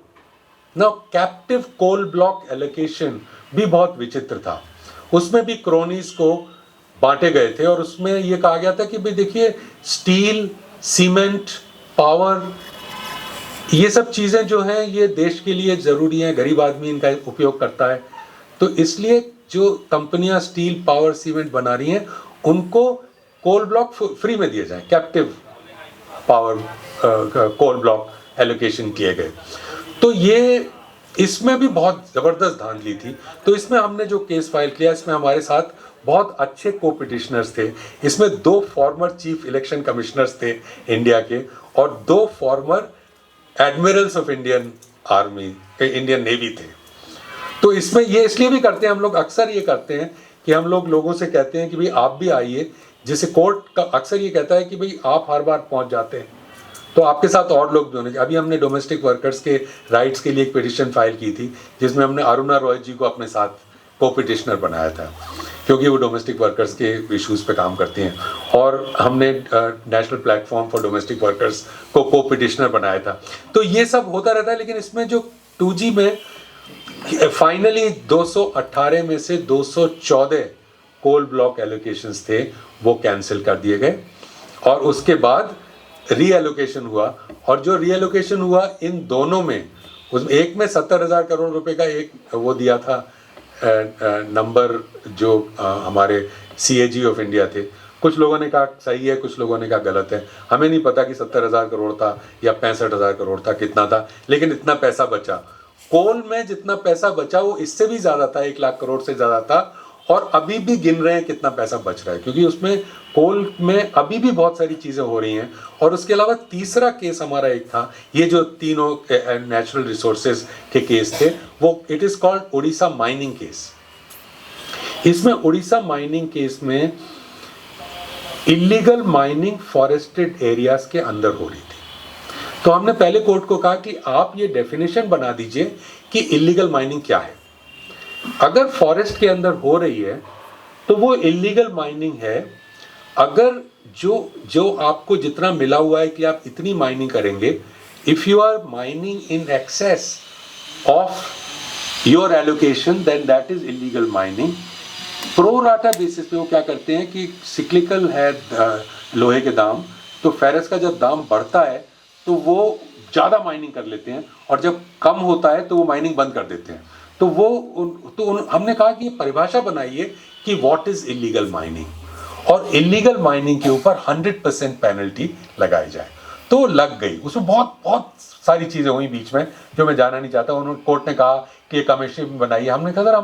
ना कैप्टिव कोल ब्लॉक एलोकेशन भी बहुत विचित्र था. उसमें भी क्रोनीज को बांटे गए थे और उसमें ये कहा गया था कि भाई देखिए, स्टील, सीमेंट, पावर, ये सब चीज़ें जो हैं ये देश के लिए ज़रूरी हैं, गरीब आदमी इनका उपयोग करता है. तो इसलिए जो कंपनियां स्टील, पावर, सीमेंट बना रही हैं, उनको कोल ब्लॉक फ्री में दिए जाएं. Captive power coal block allocation किए गए. तो ये इसमें भी बहुत ज़बरदस्त धांधली थी. तो इसमें हमने जो केस फाइल किया, इसमें हमारे साथ बहुत अच्छे को पिटिशनर्स थे. इसमें 2 फॉर्मर चीफ इलेक्शन कमिश्नर्स थे इंडिया के और 2 farmer Admirals of Indian army, Indian navy थे. तो इसमें ये इसलिए भी करते हैं हम लोग, अक्सर ये करते हैं कि हम लोग लोगों से कहते हैं कि भाई आप भी आइए. जैसे कोर्ट का अक्सर ये कहता है कि भाई आप हर बार पहुंच जाते हैं तो आपके साथ और लोग भी होने. अभी हमने डोमेस्टिक वर्कर्स के राइट्स के लिए एक पिटिशन फाइल की थी, जिसमें हमने अरुणा रॉय जी को अपने साथ को पिटिशनर बनाया था, क्योंकि वो डोमेस्टिक वर्कर्स के इश्यूज़ पे काम करती हैं. और हमने national platform for domestic workers को पिटिशनर बनाया था. तो ये सब होता रहता है. लेकिन इसमें जो 2G में फाइनली 218 में से 214 कोल ब्लॉक एलोकेशंस थे, वो कैंसिल कर दिए गए. और उसके बाद रीएलोकेशन हुआ. और जो रीएलोकेशन हुआ इन दोनों में, उसमें एक में 70,000 करोड़ रुपए का एक वो दिया था नंबर, जो हमारे CAG ऑफ इंडिया थे. कुछ लोगों ने कहा सही है, कुछ लोगों ने कहा गलत है. हमें नहीं पता कि 70,000 करोड़ था या 65,000 करोड़ था, कितना था, लेकिन इतना पैसा बचा. कोल में जितना पैसा बचा वो इससे भी ज़्यादा था, 1 लाख करोड़ से ज़्यादा था. और अभी भी गिन रहे हैं कितना पैसा बच रहा है, क्योंकि उसमें कोल में अभी भी बहुत सारी चीज़ें हो रही हैं. और उसके अलावा तीसरा केस हमारा एक था, ये जो तीनों नेचुरल रिसोर्सेज के केस थे, वो it is called Orissa mining case. इसमें उड़ीसा माइनिंग केस में इलीगल माइनिंग फॉरेस्टेड एरियाज के अंदर हो रही थी. तो हमने पहले कोर्ट को कहा कि आप ये डेफिनेशन बना दीजिए कि इलीगल माइनिंग क्या है. अगर फॉरेस्ट के अंदर हो रही है तो वो इलीगल माइनिंग है। अगर जो आपको जितना मिला हुआ है कि आप इतनी माइनिंग करेंगे, if you are mining in excess of your allocation then that is illegal mining. Pro rata basis पे वो क्या करते हैं कि सिक्लिकल है लोहे के दाम, तो फेरस का जब दाम बढ़ता है तो वो ज़्यादा माइनिंग कर लेते हैं, और जब कम होता है तो वो माइनिंग बंद कर देते हैं। तो हमने कहा कि ये परिभाषा बनाइए कि व्हाट इज इलीगल माइनिंग, और इलीगल माइनिंग के ऊपर 100% पेनल्टी लगाई जाए। तो लग गई, उसमें बहुत बहुत सारी चीज़ें हुई बीच में जो मैं जाना नहीं चाहता। उन्होंने कोर्ट ने कहा कि ये कमीशन बनाइए। हमने कहा सर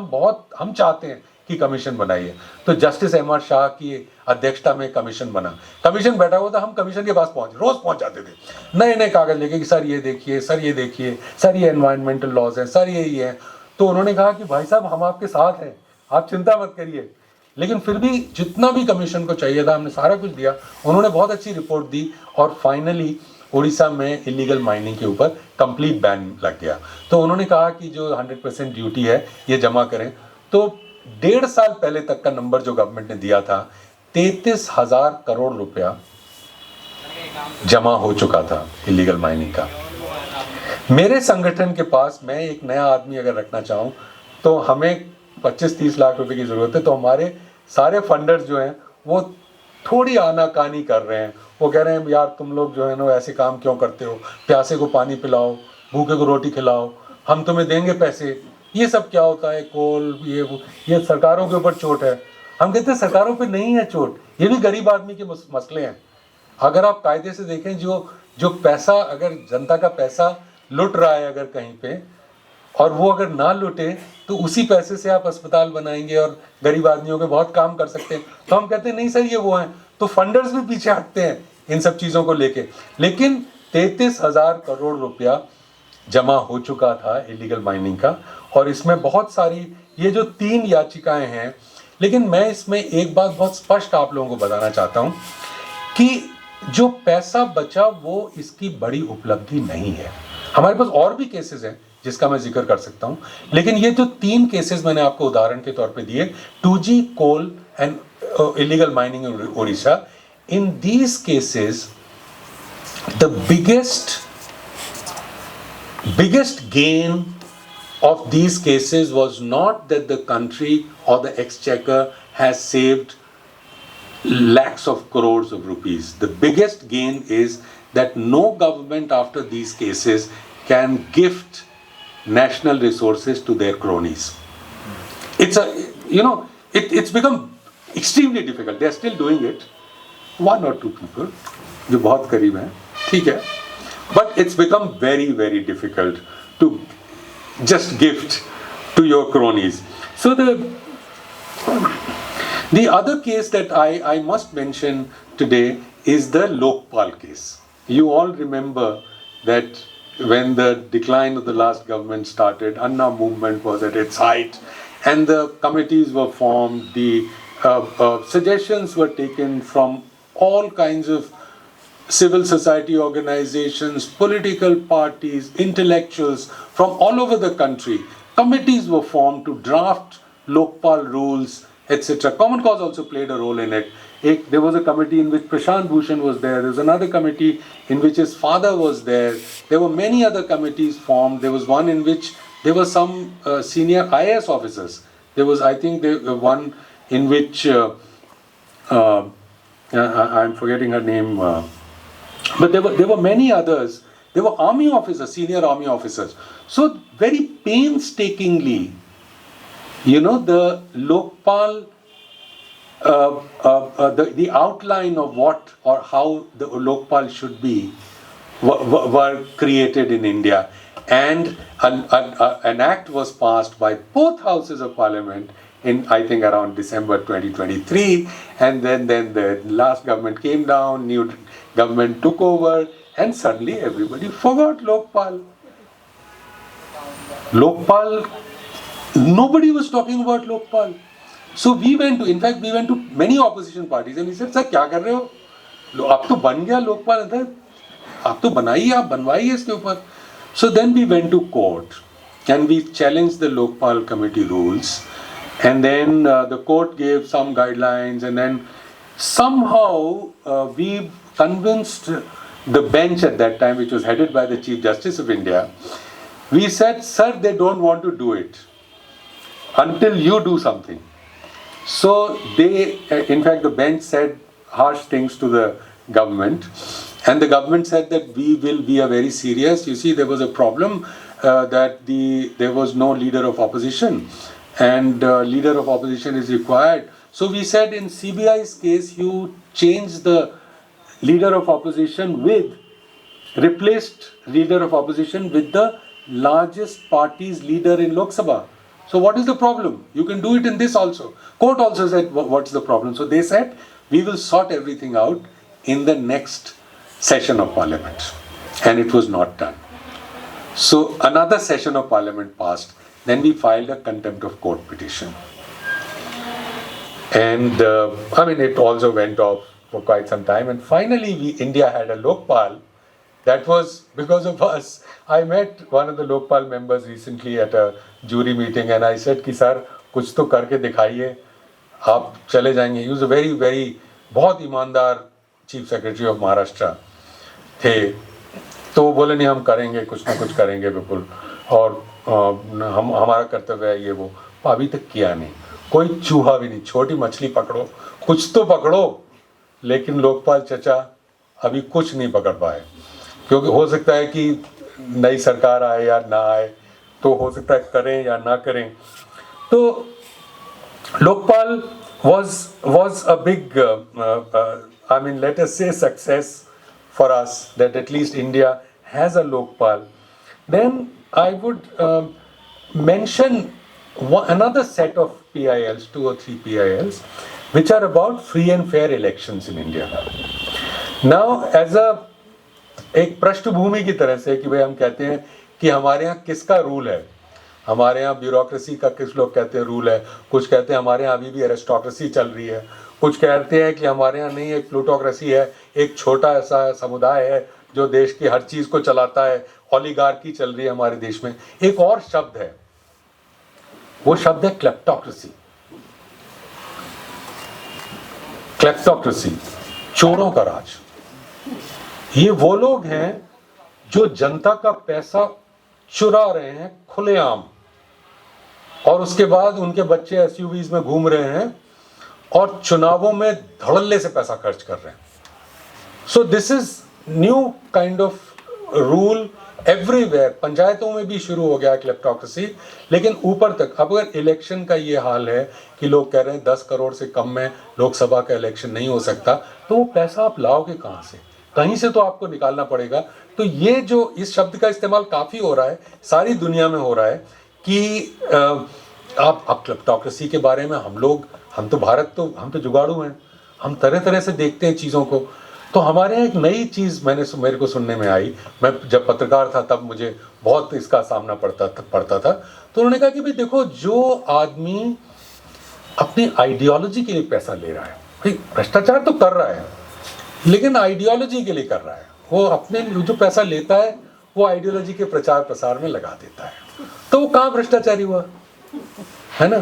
हम चाहते हैं कि कमीशन बनाइए। तो जस्टिस एम.आर. शाह की अध्यक्षता में कमीशन बना। कमीशन बैठा हुआ था, हम कमीशन के पास रोज पहुंच जाते थे नए नए कागज लेके कि सर ये देखिए, सर ये देखिए, सर ये एनवायरमेंटल लॉज है, सर ये है। तो उन्होंने कहा कि भाई साहब हम आपके साथ हैं, आप चिंता मत करिए। लेकिन फिर भी जितना भी कमीशन को चाहिए था हमने सारा कुछ दिया। उन्होंने बहुत अच्छी रिपोर्ट दी और फाइनली उड़ीसा में इलीगल माइनिंग के ऊपर कंप्लीट बैन लग गया। तो उन्होंने कहा कि जो 100% ड्यूटी है ये जमा करें। तो 1.5 साल पहले तक का नंबर जो गवर्नमेंट ने दिया था, 33,000 करोड़ रुपया जमा हो चुका था इलीगल माइनिंग का। मेरे संगठन के पास, मैं एक नया आदमी अगर रखना चाहूँ तो हमें 25-30 लाख रुपए की जरूरत है। तो हमारे सारे फंडर्स जो हैं वो थोड़ी आनाकानी कर रहे हैं। वो कह रहे हैं यार तुम लोग जो है ना ऐसे काम क्यों करते हो, प्यासे को पानी पिलाओ, भूखे को रोटी खिलाओ, हम तुम्हें देंगे पैसे। ये सब क्या होता है, कोल ये सरकारों के ऊपर चोट है। हम कहते हैं सरकारों पे नहीं है चोट, ये भी गरीब आदमी के मसले हैं। अगर आप कायदे से देखें, जो पैसा, अगर जनता का पैसा लुट रहा है अगर कहीं पे, और वो अगर ना लुटे तो उसी पैसे से आप अस्पताल बनाएंगे और गरीब आदमियों के बहुत काम कर सकते हैं। तो हम कहते हैं नहीं सर ये वो हैं। तो फंडर्स भी पीछे हटते हैं इन सब चीज़ों को लेके। लेकिन 33,000 करोड़ रुपया जमा हो चुका था इलीगल माइनिंग का, और इसमें बहुत सारी, ये जो 3 याचिकाएं हैं। लेकिन मैं इसमें एक बात बहुत स्पष्ट आप लोगों को बताना चाहता हूँ कि जो पैसा बचा वो इसकी बड़ी उपलब्धि नहीं है। हमारे पास और भी केसेस हैं जिसका मैं जिक्र कर सकता हूं, लेकिन ये जो 3 केसेस मैंने आपको उदाहरण के तौर पे दिए, 2G coal and illegal mining in Odisha, in these cases the biggest gain of these cases was not that the country or the exchequer has saved lakhs of crores of rupees. The biggest gain is that no government after these cases can gift national resources to their cronies. It's become extremely difficult. They are still doing it. 1 or 2 people जो बहुत करीब हैं, ठीक है, but it's become very, very difficult to just gift to your cronies. So the other case that I must mention today is the Lokpal case. You all remember that when the decline of the last government started, Anna movement was at its height, and the committees were formed. The suggestions were taken from all kinds of civil society organizations, political parties, intellectuals from all over the country. Committees were formed to draft Lokpal rules, etc. Common Cause also played a role in it. There was a committee in which Prashant Bhushan was there. There was another committee in which his father was there. There were many other committees formed. There was one in which there were some senior IAS officers. There was, I think, one in which I'm forgetting her name. But there were many others. There were army officers, senior army officers. So very painstakingly, the Lokpal, the outline of what or how the Lokpal should be were created in India, and an act was passed by both houses of parliament in, I think, around December 2023, and then the last government came down, new government took over, and suddenly everybody forgot Lokpal. Nobody was talking about Lokpal. So we went to many opposition parties and we said, sir, क्या कर रहे हो? अब तो बन गया लोकपाल अंदर, आप तो बनाइए, आप बनवाइए इसके ऊपर. So then we went to court and we challenged the Lokpal committee rules, and then the court gave some guidelines, and then somehow we convinced the bench at that time, which was headed by the Chief Justice of India. We said, sir, they don't want to do it until you do something. So they, in fact, the bench said harsh things to the government, and the government said that we are very serious. You see, there was a problem that there was no leader of opposition, and leader of opposition is required. So we said, in CBI's case, you change the leader of opposition replaced leader of opposition with the largest party's leader in Lok Sabha. So what is the problem? You can do it in this also. Court also said, what's the problem? So they said, we will sort everything out in the next session of parliament. And it was not done. So another session of parliament passed. Then we filed a contempt of court petition. And it also went off for quite some time. And finally, India had a Lokpal. That was because of us. I met one of the Lokpal members recently at a jury meeting, and I said कि sir कुछ तो करके दिखाइए, आप चले जाएंगे. He was a very, very बहुत ईमानदार चीफ सेक्रेटरी ऑफ महाराष्ट्र थे. तो वो बोले नहीं, हम करेंगे, कुछ ना कुछ करेंगे विपुल, और हमारा कर्तव्य है ये वो. अभी तक किया नहीं. कोई चूहा भी नहीं. छोटी मछली पकड़ो, कुछ तो पकड़ो, लेकिन लोकपाल चचा अभी कुछ नहीं पकड़ पाए. क्योंकि हो सकता है कि नई सरकार आए या ना आए, तो हो सकता है करें या ना करें. तो Lokpal was a big let us say success for us, that at least India has a Lokpal. Then I would mention another set of PILs, 2 or 3 PILs, which are about free and fair elections in India. Now, as एक पृष्ठभूमि की तरह से कि भाई हम कहते हैं कि हमारे यहाँ किसका रूल है, हमारे यहाँ ब्यूरोक्रेसी का किस लोग कहते हैं रूल है, कुछ कहते हैं हमारे यहाँ अभी भी एरिस्टोक्रेसी चल रही है, कुछ कहते हैं कि हमारे यहाँ नहीं, एक प्लूटोक्रेसी है, एक छोटा ऐसा समुदाय है जो देश की हर चीज़ को चलाता है, ओलिगार्की चल रही है हमारे देश में. एक और शब्द है, वो शब्द है क्लेप्टोक्रेसी. क्लेप्टोक्रेसी, चोरों का राज. ये वो लोग हैं जो जनता का पैसा चुरा रहे हैं खुलेआम, और उसके बाद उनके बच्चे एसयूवीज में घूम रहे हैं और चुनावों में धड़ल्ले से पैसा खर्च कर रहे हैं. So this is new kind of rule everywhere. पंचायतों में भी शुरू हो गया क्लेप्टोक्रेसी, लेकिन ऊपर तक. अब अगर इलेक्शन का ये हाल है कि लोग कह रहे हैं 10 करोड़ से कम में लोकसभा का इलेक्शन नहीं हो सकता, तो वो पैसा आप लाओगे कहाँ से? कहीं से तो आपको निकालना पड़ेगा. तो ये जो इस शब्द का इस्तेमाल काफ़ी हो रहा है, सारी दुनिया में हो रहा है कि आप क्लेप्टोक्रेसी के बारे में हम तो जुगाड़ू हैं, हम तरह तरह से देखते हैं चीज़ों को. तो हमारे यहाँ एक नई चीज़ मेरे को सुनने में आई. मैं जब पत्रकार था तब मुझे बहुत इसका सामना पड़ता था. तो उन्होंने कहा कि भाई देखो, जो आदमी अपनी आइडियोलॉजी के लिए पैसा ले रहा है, भाई भ्रष्टाचार तो कर रहा है, लेकिन आइडियोलॉजी के लिए कर रहा है. वो अपने जो पैसा लेता है वो आइडियोलॉजी के प्रचार प्रसार में लगा देता है. तो वो कहाँ भ्रष्टाचारी हुआ, है ना?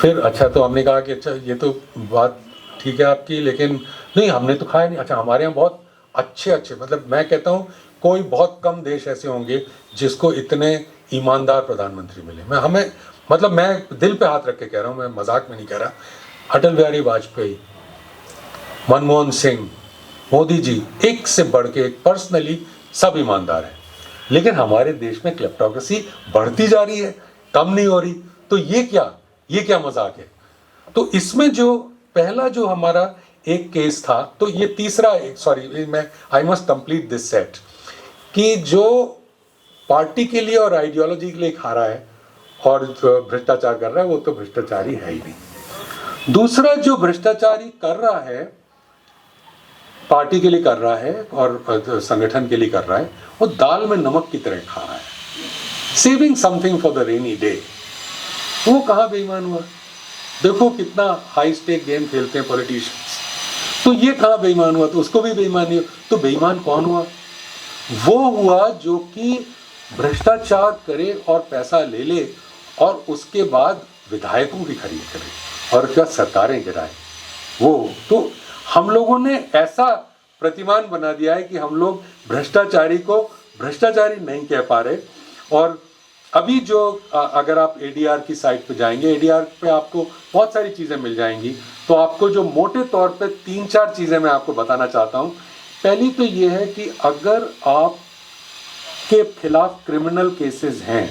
फिर अच्छा, तो हमने कहा कि अच्छा ये तो बात ठीक है आपकी, लेकिन नहीं, हमने तो खाया नहीं. अच्छा, हमारे यहाँ बहुत अच्छे मतलब मैं कहता हूँ कोई बहुत कम देश ऐसे होंगे जिसको इतने ईमानदार प्रधानमंत्री मिले. मैं दिल पे हाथ रख के कह रहा हूँ, मैं मजाक में नहीं कह रहा. अटल बिहारी वाजपेयी, मनमोहन सिंह, मोदी जी, एक से बढ़ के एक, पर्सनली सब ईमानदार हैं. लेकिन हमारे देश में क्लेप्टोक्रेसी बढ़ती जा रही है, कम नहीं हो रही. तो ये क्या मजाक है? तो इसमें जो पहला जो हमारा एक केस था, तो ये तीसरा I must complete this set, कि जो पार्टी के लिए और आइडियोलॉजी के लिए खा रहा है और भ्रष्टाचार कर रहा है, वो तो भ्रष्टाचारी है ही नहीं. दूसरा जो भ्रष्टाचारी कर रहा है, पार्टी के लिए कर रहा है और संगठन के लिए कर रहा है, वो दाल में नमक की तरह खा रहा है. Saving something for the rainy day. वो कहाँ बेईमान हुआ? देखो कितना हाई स्टेक गेम खेलते हैं पॉलिटिशियंस. तो ये कहाँ बेईमान हुआ? तो उसको भी बेईमानी. तो बेईमान कौन हुआ? वो हुआ जो कि भ्रष्टाचार करे और पैसा ले ले और उसके बाद विधायकों की खरीद करे और क्या सरकारें गिराए, वो तो हम लोगों ने ऐसा प्रतिमान बना दिया है कि हम लोग भ्रष्टाचारी को भ्रष्टाचारी नहीं कह पा रहे। और अभी जो अगर आप ADR की साइट पे जाएंगे, ADR पे आपको बहुत सारी चीज़ें मिल जाएंगी। तो आपको जो मोटे तौर पे 3-4 चीज़ें मैं आपको बताना चाहता हूँ। पहली तो ये है कि अगर आप के खिलाफ क्रिमिनल केसेस हैं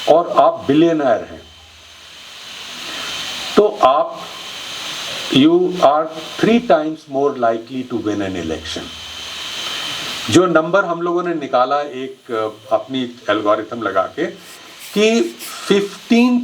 और आप बिलियनर हैं तो आप you are 3 times more likely to win an election। जो नंबर हम लोगों ने निकाला एक अपनी एल्गोरिथम लगा के कि 15